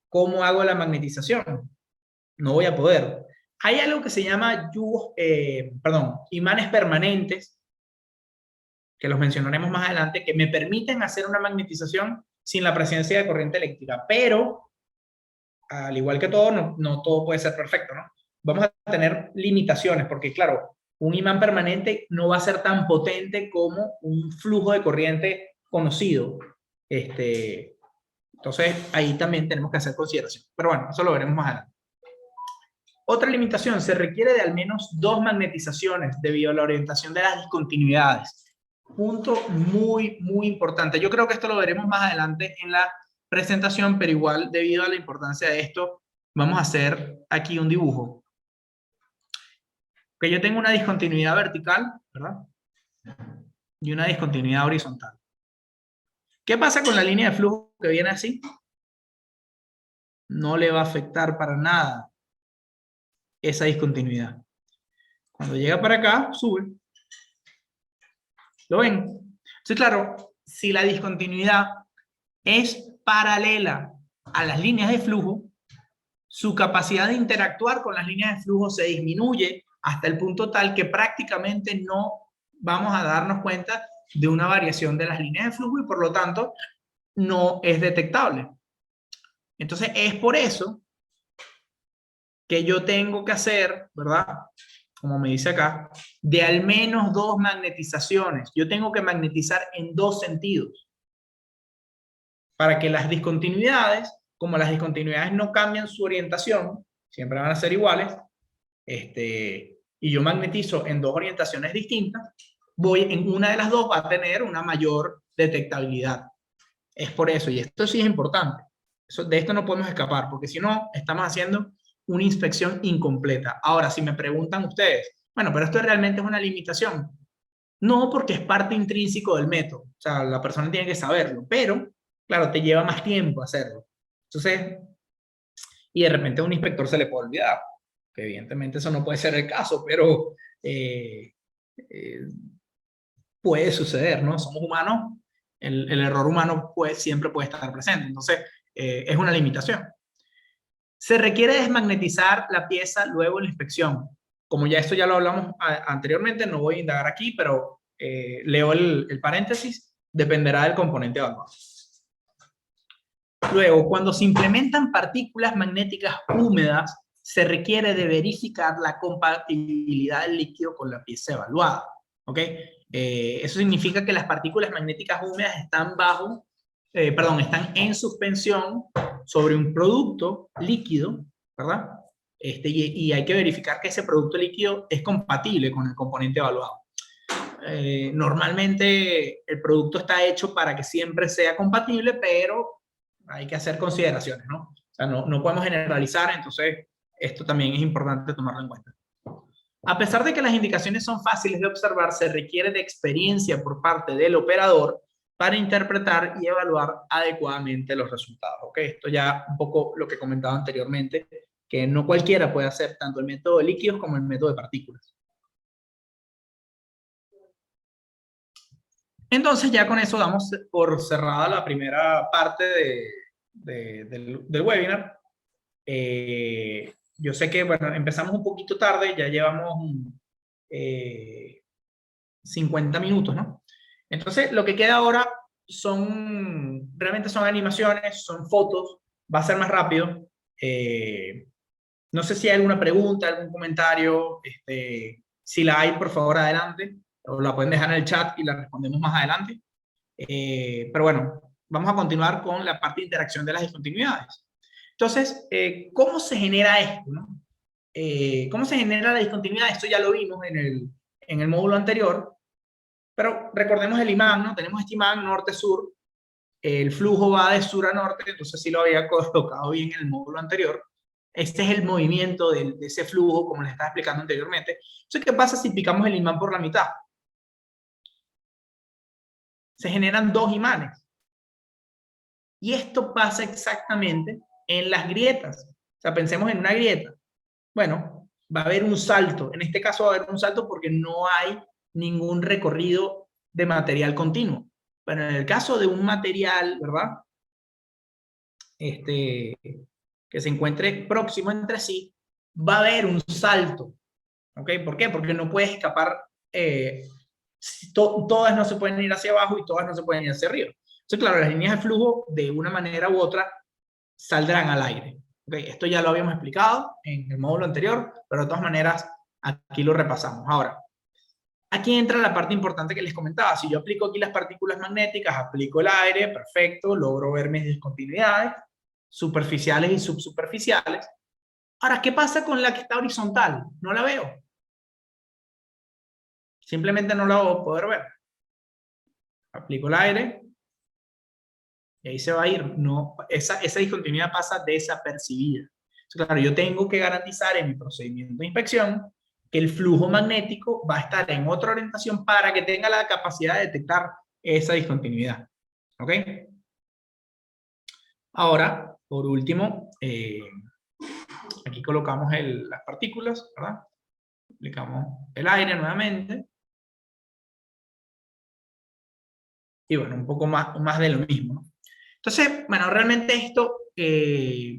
¿cómo hago la magnetización? No voy a poder. Hay algo que se llama imanes permanentes, que los mencionaremos más adelante, que me permiten hacer una magnetización sin la presencia de corriente eléctrica, pero al igual que todo, no todo puede ser perfecto, ¿no? Vamos a tener limitaciones, porque claro, un imán permanente no va a ser tan potente como un flujo de corriente conocido. Entonces, ahí también tenemos que hacer consideración. Pero bueno, eso lo veremos más adelante. Otra limitación, se requiere de al menos 2 magnetizaciones debido a la orientación de las discontinuidades. Punto muy importante. Yo creo que esto lo veremos más adelante en la presentación, pero igual, debido a la importancia de esto, vamos a hacer aquí un dibujo. Que yo tengo una discontinuidad vertical, ¿verdad? Y una discontinuidad horizontal. ¿Qué pasa con la línea de flujo que viene así? No le va a afectar para nada esa discontinuidad. Cuando llega para acá, sube. ¿Lo ven? Entonces, claro, si la discontinuidad es paralela a las líneas de flujo, su capacidad de interactuar con las líneas de flujo se disminuye hasta el punto tal que prácticamente no vamos a darnos cuenta de una variación de las líneas de flujo y por lo tanto no es detectable. Entonces es por eso que yo tengo que hacer, ¿verdad? Como me dice acá, de al menos 2 magnetizaciones. Yo tengo que magnetizar en 2 sentidos. Para que las discontinuidades, como las discontinuidades no cambian su orientación, siempre van a ser iguales, y yo magnetizo en 2 orientaciones distintas, en una de las dos va a tener una mayor detectabilidad. Es por eso, y esto sí es importante. De esto no podemos escapar, porque si no, estamos haciendo una inspección incompleta. Ahora, si me preguntan ustedes, bueno, pero esto realmente es una limitación. No, porque es parte intrínseco del método. O sea, la persona tiene que saberlo, pero, claro, te lleva más tiempo hacerlo. Entonces, y de repente a un inspector se le puede olvidar, que evidentemente eso no puede ser el caso, pero eh, puede suceder, ¿no? Somos humanos, el error humano siempre puede estar presente, entonces es una limitación. Se requiere desmagnetizar la pieza luego de la inspección. Como ya esto ya lo hablamos anteriormente, no voy a indagar aquí, pero leo el paréntesis, dependerá del componente evaluado. Luego, cuando se implementan partículas magnéticas húmedas, se requiere de verificar la compatibilidad del líquido con la pieza evaluada. ¿Ok? Eso significa que las partículas magnéticas húmedas están están en suspensión sobre un producto líquido, ¿verdad? Y hay que verificar que ese producto líquido es compatible con el componente evaluado. Normalmente el producto está hecho para que siempre sea compatible, pero hay que hacer consideraciones, ¿no? O sea, no podemos generalizar, entonces esto también es importante tomarlo en cuenta. A pesar de que las indicaciones son fáciles de observar, se requiere de experiencia por parte del operador para interpretar y evaluar adecuadamente los resultados. ¿Ok? Esto ya un poco lo que comentaba anteriormente, que no cualquiera puede hacer tanto el método de líquidos como el método de partículas. Entonces ya con eso damos por cerrada la primera parte del webinar. Yo sé que, bueno, empezamos un poquito tarde, ya llevamos 50 minutos, ¿no? Entonces, lo que queda ahora realmente son animaciones, son fotos, va a ser más rápido. No sé si hay alguna pregunta, algún comentario, si la hay, por favor, adelante, o la pueden dejar en el chat y la respondemos más adelante. Pero bueno, vamos a continuar con la parte de interacción de las discontinuidades. Entonces, ¿cómo se genera esto? ¿No? ¿Cómo se genera la discontinuidad? Esto ya lo vimos en el módulo anterior, pero recordemos el imán, ¿no? Tenemos este imán norte-sur, el flujo va de sur a norte, entonces sí lo había colocado bien en el módulo anterior. Este es el movimiento de ese flujo, como les estaba explicando anteriormente. Entonces, ¿qué pasa si picamos el imán por la mitad? Se generan dos imanes. Y esto pasa exactamente en las grietas. O sea, pensemos en una grieta. Bueno, va a haber un salto. En este caso va a haber un salto porque no hay ningún recorrido de material continuo. Pero en el caso de un material, ¿verdad? Que se encuentre próximo entre sí, va a haber un salto. ¿Ok? ¿Por qué? Porque no puedes escapar. Todas no se pueden ir hacia abajo y todas no se pueden ir hacia arriba. Entonces, claro, las líneas de flujo, de una manera u otra, saldrán al aire. ¿Okay? Esto ya lo habíamos explicado en el módulo anterior, pero de todas maneras, aquí lo repasamos. Ahora, aquí entra la parte importante que les comentaba. Si yo aplico aquí las partículas magnéticas, aplico el aire, perfecto, logro ver mis discontinuidades, superficiales y subsuperficiales. Ahora, ¿qué pasa con la que está horizontal? No la veo. Simplemente no la voy a poder ver. Aplico el aire, y ahí se va a ir. No, esa discontinuidad pasa desapercibida. Entonces, claro, yo tengo que garantizar en mi procedimiento de inspección que el flujo magnético va a estar en otra orientación para que tenga la capacidad de detectar esa discontinuidad. ¿Ok? Ahora, por último, aquí colocamos las partículas, ¿verdad? Aplicamos el aire nuevamente. Y bueno, un poco más de lo mismo, ¿no? Entonces, bueno, realmente esto,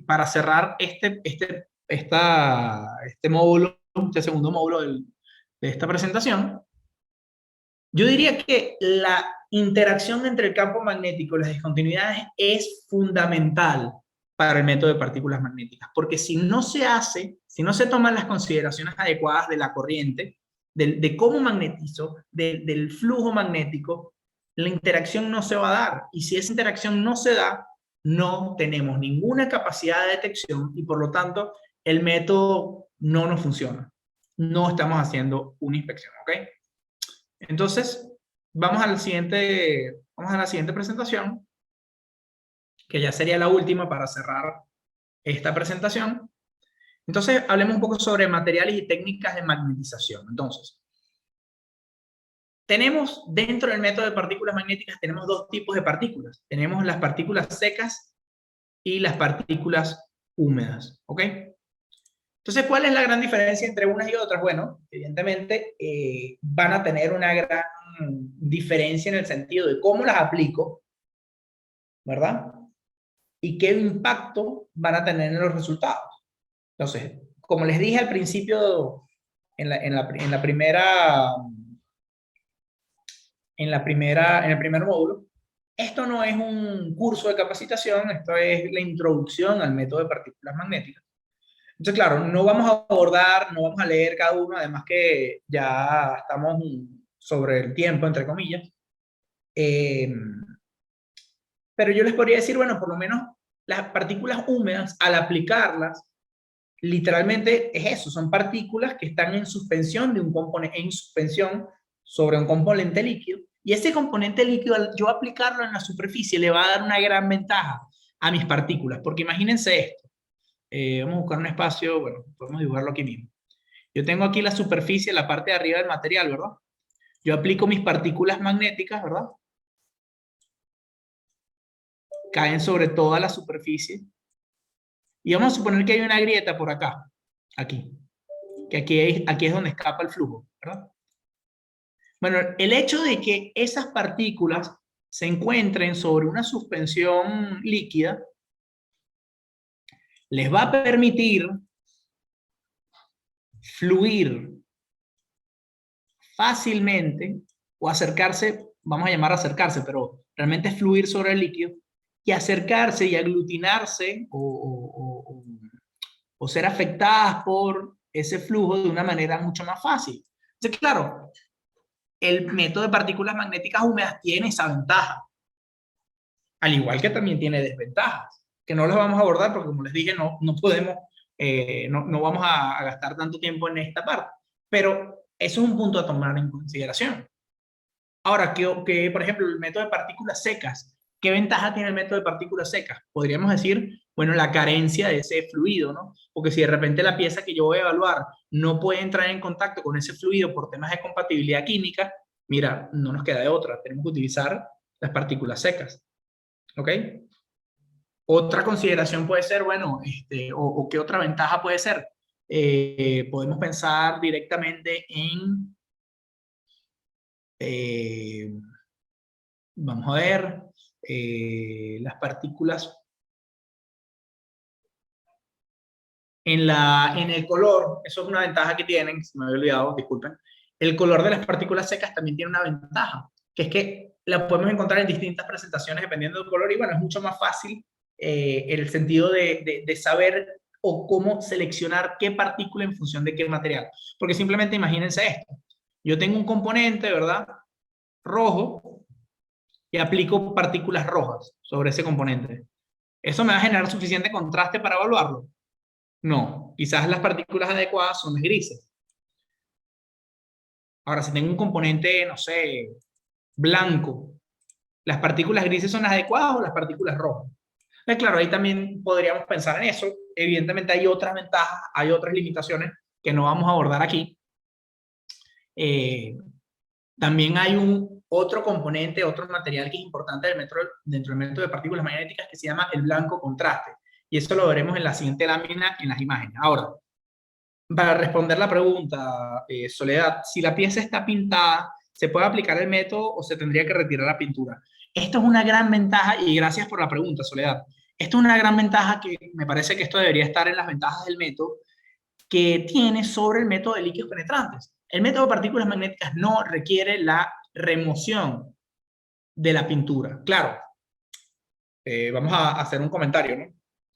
para cerrar este módulo, este segundo módulo de esta presentación, yo diría que la interacción entre el campo magnético y las discontinuidades es fundamental para el método de partículas magnéticas, porque si no se hace, si no se toman las consideraciones adecuadas de la corriente, de cómo magnetizo, del flujo magnético, la interacción no se va a dar. Y si esa interacción no se da, no tenemos ninguna capacidad de detección y por lo tanto el método no nos funciona. No estamos haciendo una inspección, ¿ok? Entonces, vamos a la siguiente presentación, que ya sería la última para cerrar esta presentación. Entonces, hablemos un poco sobre materiales y técnicas de magnetización. Entonces, tenemos dentro del método de partículas magnéticas, tenemos dos tipos de partículas. Tenemos las partículas secas y las partículas húmedas, ¿ok? Entonces, ¿cuál es la gran diferencia entre unas y otras? Bueno, evidentemente van a tener una gran diferencia en el sentido de cómo las aplico, ¿verdad? Y qué impacto van a tener en los resultados. Entonces, como les dije al principio, en el primer módulo, esto no es un curso de capacitación, esto es la introducción al método de partículas magnéticas. Entonces, claro, no vamos a abordar, no vamos a leer cada uno, además que ya estamos sobre el tiempo, entre comillas. Pero yo les podría decir, bueno, por lo menos las partículas húmedas, al aplicarlas, literalmente es eso, son partículas que están en suspensión sobre un componente líquido, y ese componente líquido, al yo aplicarlo en la superficie, le va a dar una gran ventaja a mis partículas, porque imagínense esto. Vamos a buscar un espacio, bueno, podemos dibujarlo aquí mismo. Yo tengo aquí la superficie, la parte de arriba del material, ¿verdad? Yo aplico mis partículas magnéticas, ¿verdad? Caen sobre toda la superficie. Y vamos a suponer que hay una grieta por acá, aquí. Que aquí es donde escapa el flujo, ¿verdad? Bueno, el hecho de que esas partículas se encuentren sobre una suspensión líquida les va a permitir fluir fácilmente o acercarse, vamos a llamar acercarse, pero realmente es fluir sobre el líquido, y acercarse y aglutinarse o ser afectadas por ese flujo de una manera mucho más fácil. Entonces, claro, el método de partículas magnéticas húmedas tiene esa ventaja, al igual que también tiene desventajas, que no las vamos a abordar porque, como les dije, no podemos, no vamos a gastar tanto tiempo en esta parte, pero eso es un punto a tomar en consideración. Ahora, por ejemplo, el método de partículas secas, ¿qué ventaja tiene el método de partículas secas? Podríamos decir, bueno, la carencia de ese fluido, ¿no? Porque si de repente la pieza que yo voy a evaluar no puede entrar en contacto con ese fluido por temas de compatibilidad química, mira, no nos queda de otra, tenemos que utilizar las partículas secas, ¿ok? Otra consideración puede ser, bueno, o qué otra ventaja puede ser. Podemos pensar directamente en, eh, vamos a ver, las partículas en el color. Eso es una ventaja que tienen, se me había olvidado, disculpen. El color de las partículas secas también tiene una ventaja, que es que la podemos encontrar en distintas presentaciones dependiendo del color, y bueno, es mucho más fácil en el sentido de saber o cómo seleccionar qué partícula en función de qué material. Porque simplemente imagínense esto. Yo tengo un componente, ¿verdad? Rojo, y aplico partículas rojas sobre ese componente. ¿Eso me va a generar suficiente contraste para evaluarlo? No, quizás las partículas adecuadas son las grises. Ahora, si tengo un componente, no sé, blanco, ¿las partículas grises son las adecuadas o las partículas rojas? Pues claro, ahí también podríamos pensar en eso. Evidentemente hay otras ventajas, hay otras limitaciones que no vamos a abordar aquí. También hay otro componente, otro material que es importante dentro del método de partículas magnéticas, que se llama el blanco contraste. Y eso lo veremos en la siguiente lámina en las imágenes. Ahora, para responder la pregunta, Soledad, si la pieza está pintada, ¿se puede aplicar el método o se tendría que retirar la pintura? Esto es una gran ventaja, y gracias por la pregunta, Soledad. Esto es una gran ventaja que me parece que esto debería estar en las ventajas del método que tiene sobre el método de líquidos penetrantes. El método de partículas magnéticas no requiere la remoción de la pintura. Claro, vamos a hacer un comentario, ¿no?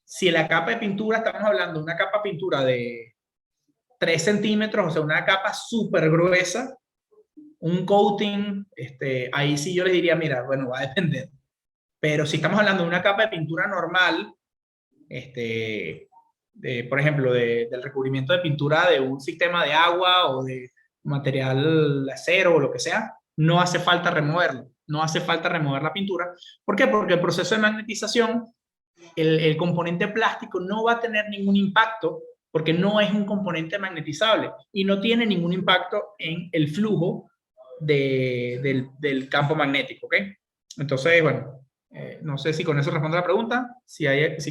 Si la capa de pintura, estamos hablando de una capa de pintura de 3 centímetros, o sea, una capa súper gruesa, un coating, ahí sí yo les diría, mira, bueno, va a depender. Pero si estamos hablando de una capa de pintura normal, por ejemplo, del recubrimiento de pintura de un sistema de agua o de material acero o lo que sea, no hace falta removerlo, no hace falta remover la pintura. ¿Por qué? Porque el proceso de magnetización, el componente plástico no va a tener ningún impacto porque no es un componente magnetizable y no tiene ningún impacto en el flujo del campo magnético, ¿ok? Entonces, bueno, no sé si con eso respondo la pregunta, si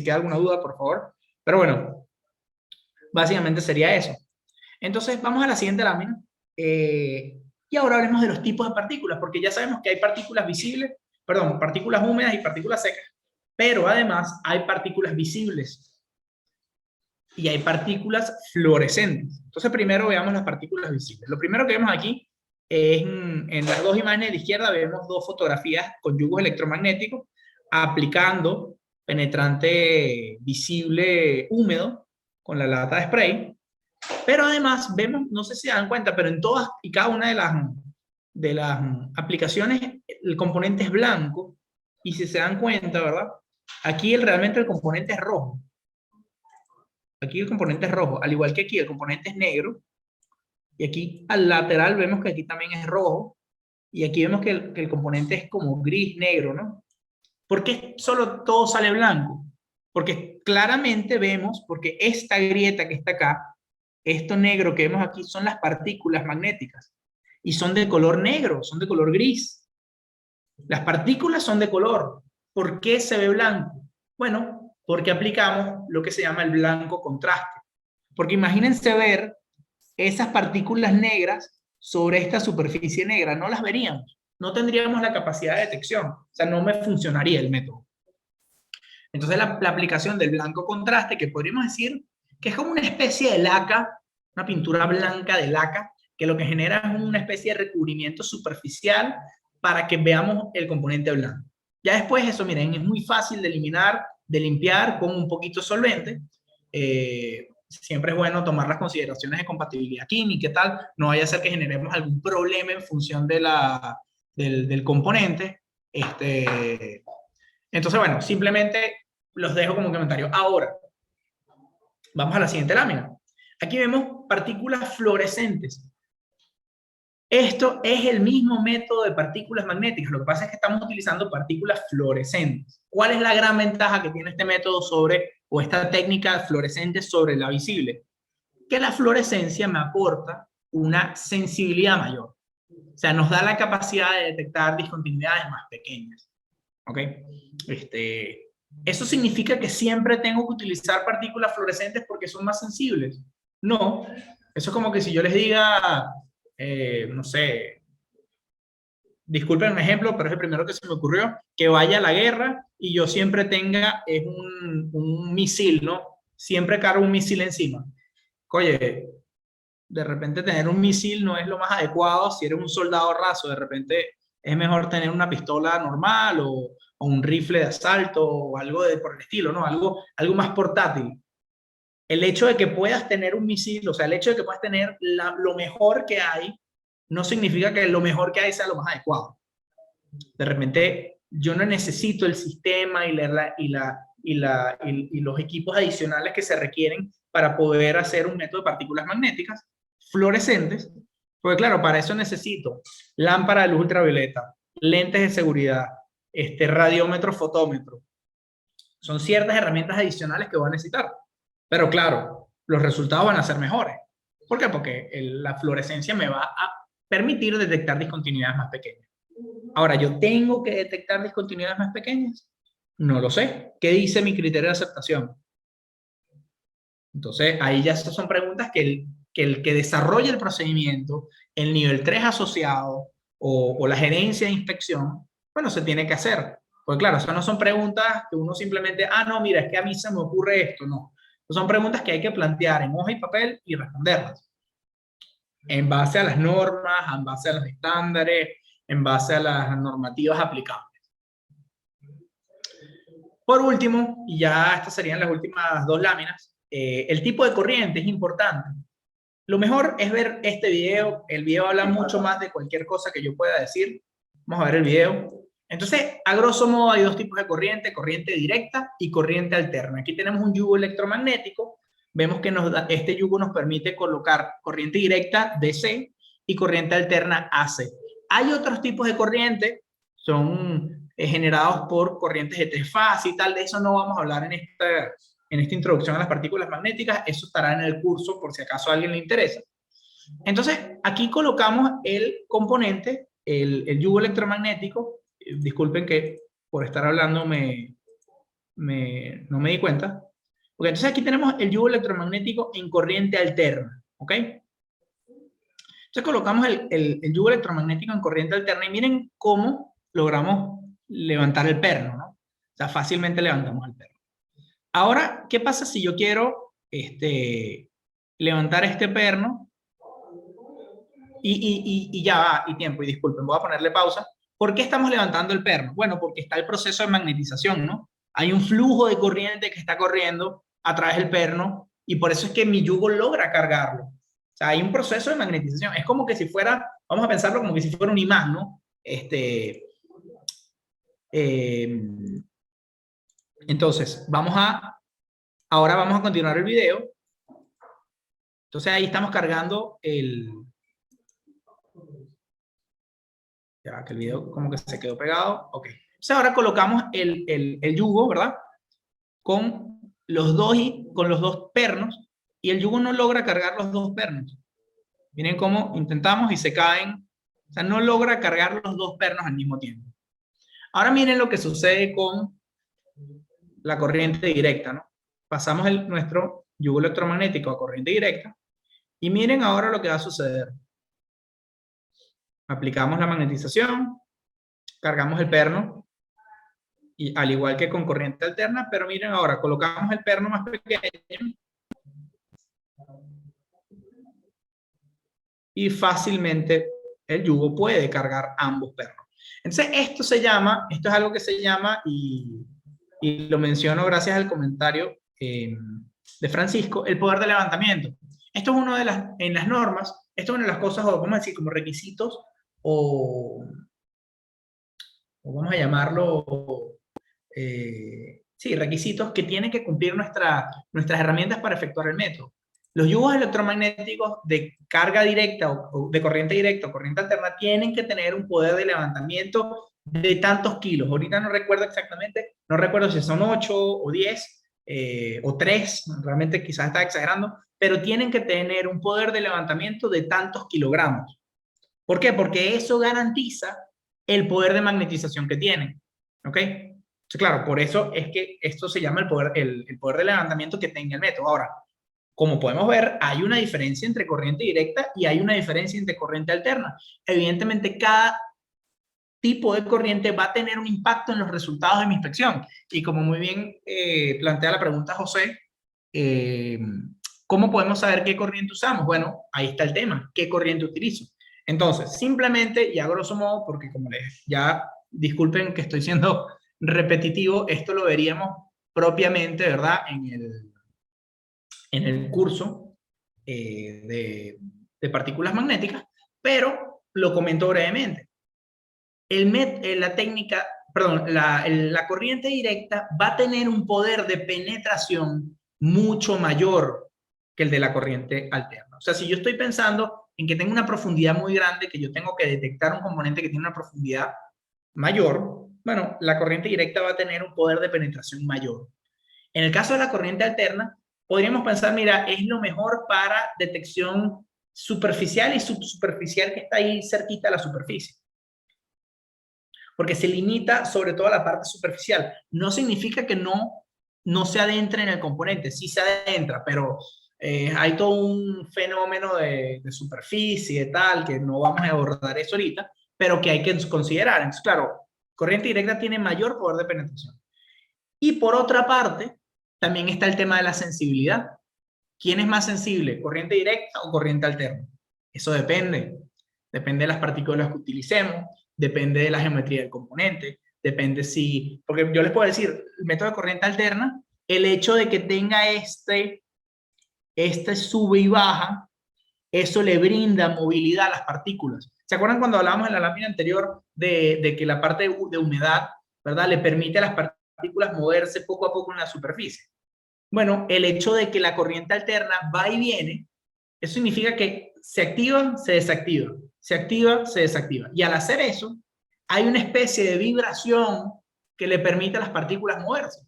queda alguna duda, por favor. Pero bueno, básicamente sería eso. Entonces, vamos a la siguiente lámina. Y ahora hablemos de los tipos de partículas, porque ya sabemos que hay partículas visibles, perdón, partículas húmedas y partículas secas, pero además hay partículas visibles y hay partículas fluorescentes. Entonces, primero veamos las partículas visibles. Lo primero que vemos aquí es en las dos imágenes de la izquierda vemos dos fotografías con yugos electromagnéticos aplicando penetrante visible húmedo con la lata de spray. Pero además vemos, no sé si se dan cuenta, pero en todas y cada una de las aplicaciones el componente es blanco y si se dan cuenta, ¿verdad? Aquí realmente el componente es rojo. Aquí el componente es rojo, al igual que aquí el componente es negro. Y aquí al lateral vemos que aquí también es rojo. Y aquí vemos que el componente es como gris, negro, ¿no? ¿Por qué solo todo sale blanco? Porque claramente vemos, porque esta grieta que está acá, esto negro que vemos aquí son las partículas magnéticas. Y son de color negro, son de color gris. Las partículas son de color. ¿Por qué se ve blanco? Bueno, porque aplicamos lo que se llama el blanco contraste. Porque imagínense ver esas partículas negras sobre esta superficie negra, no las veríamos, no tendríamos la capacidad de detección, o sea, no me funcionaría el método. Entonces la aplicación del blanco contraste, que podríamos decir que es como una especie de laca, una pintura blanca de laca, que lo que genera es una especie de recubrimiento superficial para que veamos el componente blanco. Ya después eso, miren, es muy fácil de eliminar, de limpiar con un poquito de solvente. Siempre es bueno tomar las consideraciones de compatibilidad química y tal, no vaya a ser que generemos algún problema en función de del componente. Entonces, bueno, simplemente los dejo como comentario. Ahora, vamos a la siguiente lámina. Aquí vemos partículas fluorescentes. Esto es el mismo método de partículas magnéticas, lo que pasa es que estamos utilizando partículas fluorescentes. ¿Cuál es la gran ventaja que tiene este método o esta técnica fluorescente sobre la visible? Que la fluorescencia me aporta una sensibilidad mayor. O sea, nos da la capacidad de detectar discontinuidades más pequeñas. ¿Ok? ¿Eso significa que siempre tengo que utilizar partículas fluorescentes porque son más sensibles? No. Eso es como que si yo les diga, no sé, disculpen el ejemplo, pero es el primero que se me ocurrió, que vaya a la guerra y yo siempre tenga un misil, ¿no? Siempre cargo un misil encima. Oye, de repente tener un misil no es lo más adecuado si eres un soldado raso, de repente es mejor tener una pistola normal o un rifle de asalto o algo por el estilo, ¿no? Algo más portátil. El hecho de que puedas tener un misil, o sea, el hecho de que puedas tener lo mejor que hay, no significa que lo mejor que hay sea lo más adecuado. De repente, yo no necesito el sistema y los equipos adicionales que se requieren para poder hacer un método de partículas magnéticas fluorescentes, porque claro, para eso necesito lámpara de luz ultravioleta, lentes de seguridad, radiómetro, fotómetro. Son ciertas herramientas adicionales que voy a necesitar. Pero claro, los resultados van a ser mejores. ¿Por qué? Porque la fluorescencia me va a permitir detectar discontinuidades más pequeñas. Ahora, ¿yo tengo que detectar discontinuidades más pequeñas? No lo sé. ¿Qué dice mi criterio de aceptación? Entonces, ahí ya esas son preguntas que el que desarrolla el procedimiento, el nivel 3 asociado o la gerencia de inspección, bueno, se tiene que hacer. Pues claro, eso no son preguntas que uno simplemente, no, mira, es que a mí se me ocurre esto, no. Son preguntas que hay que plantear en hoja y papel y responderlas. En base a las normas, en base a los estándares, en base a las normativas aplicables. Por último, y ya estas serían las últimas dos láminas, el tipo de corriente es importante. Lo mejor es ver este video. El video habla mucho más de cualquier cosa que yo pueda decir. Vamos a ver el video. Entonces, a grosso modo hay dos tipos de corriente, corriente directa y corriente alterna. Aquí tenemos un yugo electromagnético. Vemos que este yugo nos permite colocar corriente directa DC y corriente alterna AC. Hay otros tipos de corriente, son generados por corrientes de tres fases y tal, de eso no vamos a hablar en esta introducción a las partículas magnéticas, eso estará en el curso por si acaso a alguien le interesa. Entonces, aquí colocamos el componente, el yugo electromagnético, disculpen que por estar hablando no me di cuenta. Okay, entonces aquí tenemos el yugo electromagnético en corriente alterna, ¿ok? Entonces colocamos el yugo electromagnético en corriente alterna y miren cómo logramos levantar el perno, ¿no? O sea, fácilmente levantamos el perno. Ahora, ¿qué pasa si yo quiero levantar este perno? Y ya va, y tiempo, y disculpen, voy a ponerle pausa. ¿Por qué estamos levantando el perno? Bueno, porque está el proceso de magnetización, ¿no? Hay un flujo de corriente que está corriendo a través del perno y por eso es que mi yugo logra cargarlo. O sea, hay un proceso de magnetización. Es como que si fuera, vamos a pensarlo como que si fuera un imán, ¿no? Entonces, ahora vamos a continuar el video. Entonces ahí estamos cargando ya que el video como que se quedó pegado. Ok. Entonces ahora colocamos el yugo, ¿verdad? Con los dos pernos y el yugo no logra cargar los dos pernos. Miren cómo intentamos y se caen. O sea, no logra cargar los dos pernos al mismo tiempo. Ahora miren lo que sucede con la corriente directa, ¿no? Pasamos nuestro yugo electromagnético a corriente directa y miren ahora lo que va a suceder. Aplicamos la magnetización, cargamos el perno, y al igual que con corriente alterna, pero miren ahora, colocamos el perno más pequeño y fácilmente el yugo puede cargar ambos pernos. Entonces esto es algo que se llama, y lo menciono gracias al comentario de Francisco, el poder de levantamiento. Esto es en las normas, esto es una de las cosas, o vamos a decir, como requisitos, o vamos a llamarlo, sí, requisitos que tienen que cumplir nuestras herramientas para efectuar el método. Los yugos electromagnéticos de carga directa o de corriente directa o corriente alterna tienen que tener un poder de levantamiento de tantos kilos. Ahorita no recuerdo exactamente, no recuerdo si son 8 o 10 o 3, realmente quizás está exagerando, pero tienen que tener un poder de levantamiento de tantos kilogramos. ¿Por qué? Porque eso garantiza el poder de magnetización que tienen. ¿Ok? Entonces, claro, por eso es que esto se llama el poder de levantamiento que tenga el método. Ahora, como podemos ver, hay una diferencia entre corriente directa y hay una diferencia entre corriente alterna. Evidentemente, cada tipo de corriente va a tener un impacto en los resultados de mi inspección. Y como muy bien plantea la pregunta José, ¿cómo podemos saber qué corriente usamos? Bueno, ahí está el tema, ¿qué corriente utilizo? Entonces, simplemente, y a grosso modo, porque como ya disculpen que estoy siendo repetitivo, esto lo veríamos propiamente, ¿verdad? En el curso de partículas magnéticas, pero lo comento brevemente. La técnica, perdón, la corriente directa va a tener un poder de penetración mucho mayor que el de la corriente alterna. O sea, si yo estoy pensando en que tengo una profundidad muy grande, que yo tengo que detectar un componente que tiene una profundidad mayor, bueno, la corriente directa va a tener un poder de penetración mayor. En el caso de la corriente alterna, podríamos pensar, mira, es lo mejor para detección superficial y subsuperficial que está ahí cerquita a la superficie. Porque se limita sobre todo a la parte superficial. No significa que no se adentre en el componente, sí se adentra, pero hay todo un fenómeno de superficie, tal, que no vamos a abordar eso ahorita, pero que hay que considerar. Entonces, claro, corriente directa tiene mayor poder de penetración. Y por otra parte, también está el tema de la sensibilidad. ¿Quién es más sensible, corriente directa o corriente alterna? Eso depende. Depende de las partículas que utilicemos, depende de la geometría del componente, depende si... Porque yo les puedo decir, el método de corriente alterna, el hecho de que tenga este sube y baja, eso le brinda movilidad a las partículas. ¿Se acuerdan cuando hablábamos en la lámina anterior de que la parte de humedad, ¿verdad?, le permite a las partículas moverse poco a poco en la superficie? Bueno, el hecho de que la corriente alterna va y viene, Eso significa que se activa, se desactiva, se activa, se desactiva. Y al hacer eso, hay una especie de vibración que le permite a las partículas moverse.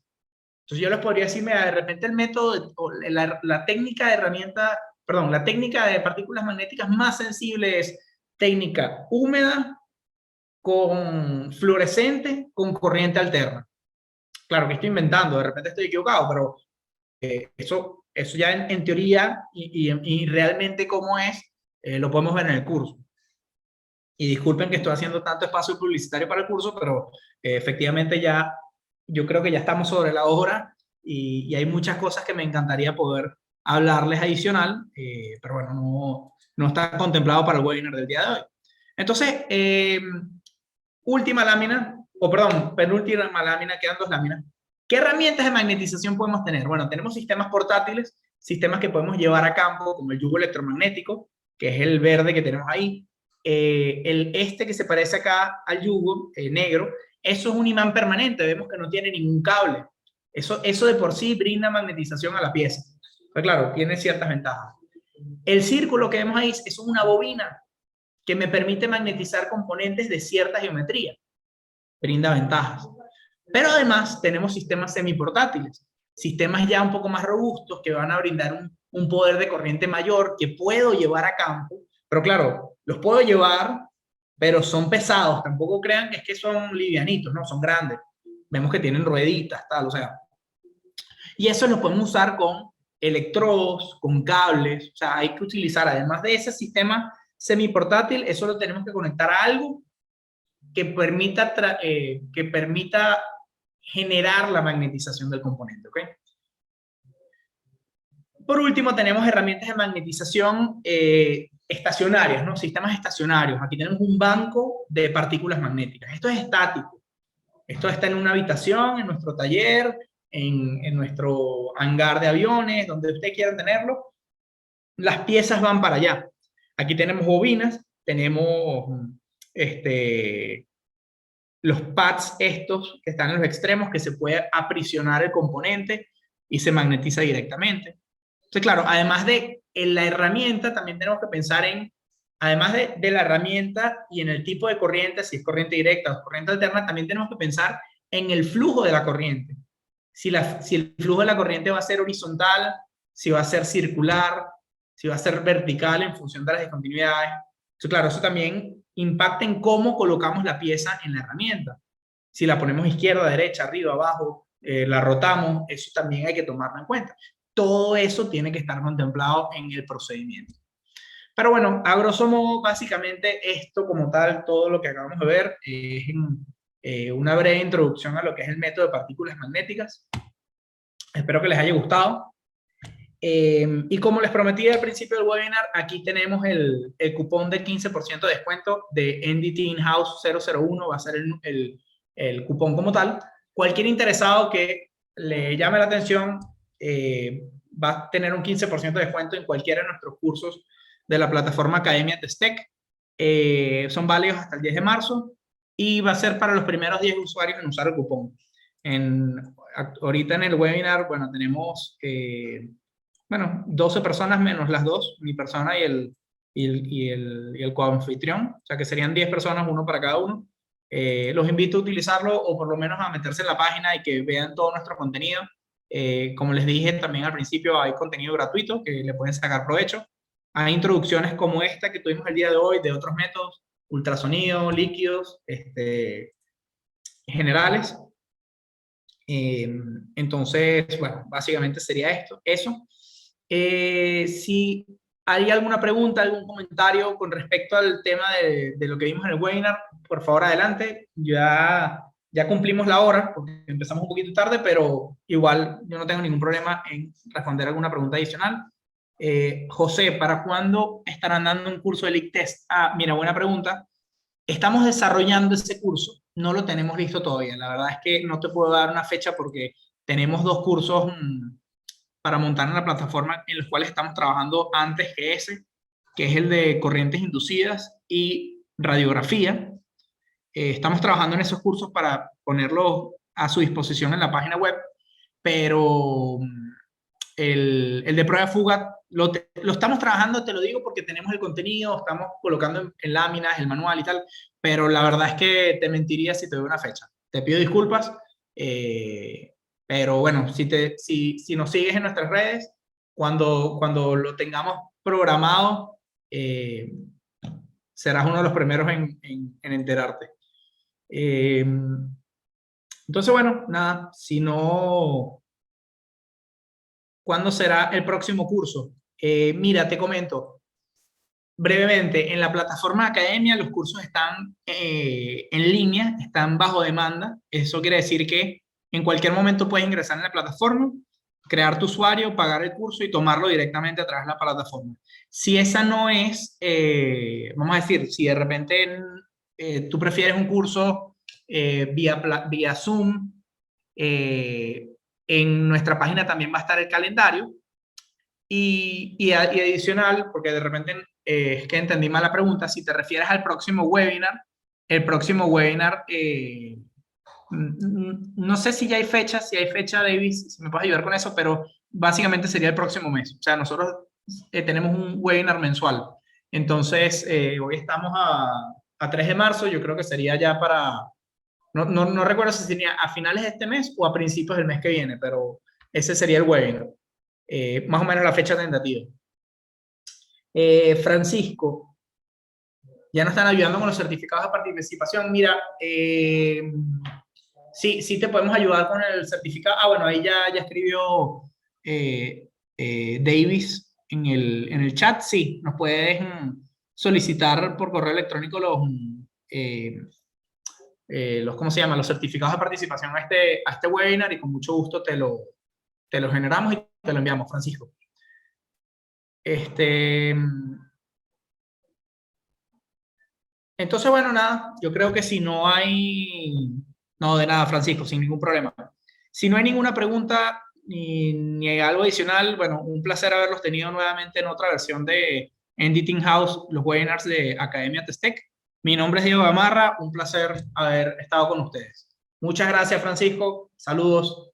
Entonces yo les podría decir, mira, de repente el método, o la técnica de herramienta, perdón, la técnica de partículas magnéticas más sensible es técnica húmeda con fluorescente con corriente alterna. Claro que estoy inventando, de repente estoy equivocado, pero eso ya en teoría y realmente cómo es, lo podemos ver en el curso. Y disculpen que estoy haciendo tanto espacio publicitario para el curso, pero efectivamente ya, yo creo que ya estamos sobre la hora y hay muchas cosas que me encantaría poder hablarles adicional, pero bueno, no está contemplado para el webinar del día de hoy. Entonces, última lámina, o perdón, penúltima lámina, quedan 2 láminas. ¿Qué herramientas de magnetización podemos tener? Bueno, tenemos sistemas portátiles, sistemas que podemos llevar a campo, como el yugo electromagnético, que es el verde que tenemos ahí. Que se parece acá al yugo, negro, eso es un imán permanente, vemos que no tiene ningún cable. Eso de por sí brinda magnetización a la pieza. Pero claro, tiene ciertas ventajas. El círculo que vemos ahí es una bobina que me permite magnetizar componentes de cierta geometría. Brinda ventajas. Pero además tenemos sistemas semiportátiles, sistemas ya un poco más robustos que van a brindar un poder de corriente mayor que puedo llevar a campo. Pero claro, los puedo llevar, pero son pesados. Tampoco crean que es que son livianitos, ¿no? Son grandes. Vemos que tienen rueditas, tal, o sea. Y eso lo podemos usar con electrodos, con cables. O sea, hay que utilizar, además de ese sistema semiportátil, eso lo tenemos que conectar a algo que permita generar la magnetización del componente, ¿ok? Por último, tenemos herramientas de magnetización estacionarias, ¿no? Sistemas estacionarios. Aquí tenemos un banco de partículas magnéticas. Esto es estático. Esto está en una habitación, en nuestro taller, en nuestro hangar de aviones, donde usted quiera tenerlo. Las piezas van para allá. Aquí tenemos bobinas, tenemos los pads estos que están en los extremos, que se puede aprisionar el componente y se magnetiza directamente. Entonces, claro, además de la herramienta, también tenemos que pensar en, además de la herramienta y en el tipo de corriente, si es corriente directa o corriente alterna, también tenemos que pensar en el flujo de la corriente. Si el flujo de la corriente va a ser horizontal, si va a ser circular, si va a ser vertical en función de las discontinuidades. Entonces, claro, eso también impacta en cómo colocamos la pieza en la herramienta. Si la ponemos izquierda, derecha, arriba, abajo, la rotamos, eso también hay que tomarlo en cuenta. Todo eso tiene que estar contemplado en el procedimiento. Pero bueno, a grosso modo, básicamente esto como tal, todo lo que acabamos de ver, es una breve introducción a lo que es el método de partículas magnéticas. Espero que les haya gustado. Y como les prometí al principio del webinar, aquí tenemos el cupón de 15% de descuento de NDT In-House 001, va a ser el cupón como tal. Cualquier interesado que le llame la atención va a tener un 15% de descuento en cualquiera de nuestros cursos de la plataforma Academia Testec. Son válidos hasta el 10 de marzo y va a ser para los primeros 10 usuarios en usar el cupón. Ahorita en el webinar, bueno, tenemos 12 personas menos las dos, mi persona y el coanfitrión, o sea que serían 10 personas, uno para cada uno. Los invito a utilizarlo o por lo menos a meterse en la página y que vean todo nuestro contenido. Como les dije también al principio, hay contenido gratuito que le pueden sacar provecho. Hay introducciones como esta que tuvimos el día de hoy de otros métodos, ultrasonido, líquidos, generales. Entonces, bueno, básicamente sería eso. Si hay alguna pregunta, algún comentario con respecto al tema de lo que vimos en el webinar, por favor adelante. Ya cumplimos la hora, porque empezamos un poquito tarde, pero igual yo no tengo ningún problema en responder alguna pregunta adicional. José, ¿para cuándo estarán dando un curso de Leak Test? Mira, buena pregunta. Estamos desarrollando ese curso, no lo tenemos listo todavía. La verdad es que no te puedo dar una fecha porque tenemos 2 cursos para montar en la plataforma en los cuales estamos trabajando antes que ese, que es el de corrientes inducidas y radiografía. Estamos trabajando en esos cursos para ponerlos a su disposición en la página web, pero el de prueba de fuga lo estamos trabajando, te lo digo, porque tenemos el contenido, estamos colocando en láminas el manual y tal, pero la verdad es que te mentiría si te doy una fecha. Te pido disculpas, pero bueno, si nos sigues en nuestras redes, cuando lo tengamos programado, serás uno de los primeros en enterarte. Entonces, bueno, nada, si no, ¿cuándo será el próximo curso? Mira, te comento brevemente, en la plataforma de academia los cursos están en línea, están bajo demanda. Eso quiere decir que en cualquier momento puedes ingresar en la plataforma, crear tu usuario, pagar el curso y tomarlo directamente a través de la plataforma. Si esa no es, vamos a decir, si de repente tú prefieres un curso vía Zoom, en nuestra página también va a estar el calendario. Y adicional, porque de repente es que entendí mal la pregunta, si te refieres al próximo webinar, el próximo webinar, no sé si ya hay fecha, si hay fecha, Davis, si me puedes ayudar con eso, pero básicamente sería el próximo mes. O sea, nosotros tenemos un webinar mensual. Entonces, hoy estamos a 3 de marzo, yo creo que sería ya para, no recuerdo si sería a finales de este mes o a principios del mes que viene, pero ese sería el webinar. Más o menos la fecha tentativa. Francisco, ya nos están ayudando con los certificados de participación. Mira, sí te podemos ayudar con el certificado. Ah, bueno, ahí ya escribió Davis en el chat. Sí, nos puedes solicitar por correo electrónico ¿cómo se llama? Los certificados de participación a este webinar y con mucho gusto te lo generamos y te lo enviamos, Francisco. Entonces, bueno, nada, yo creo que si no hay, no, de nada, Francisco, sin ningún problema. Si no hay ninguna pregunta ni hay algo adicional, bueno, un placer haberlos tenido nuevamente en otra versión de Editing House, los webinars de Academia Testec. Mi nombre es Diego Gamarra, un placer haber estado con ustedes. Muchas gracias, Francisco. Saludos.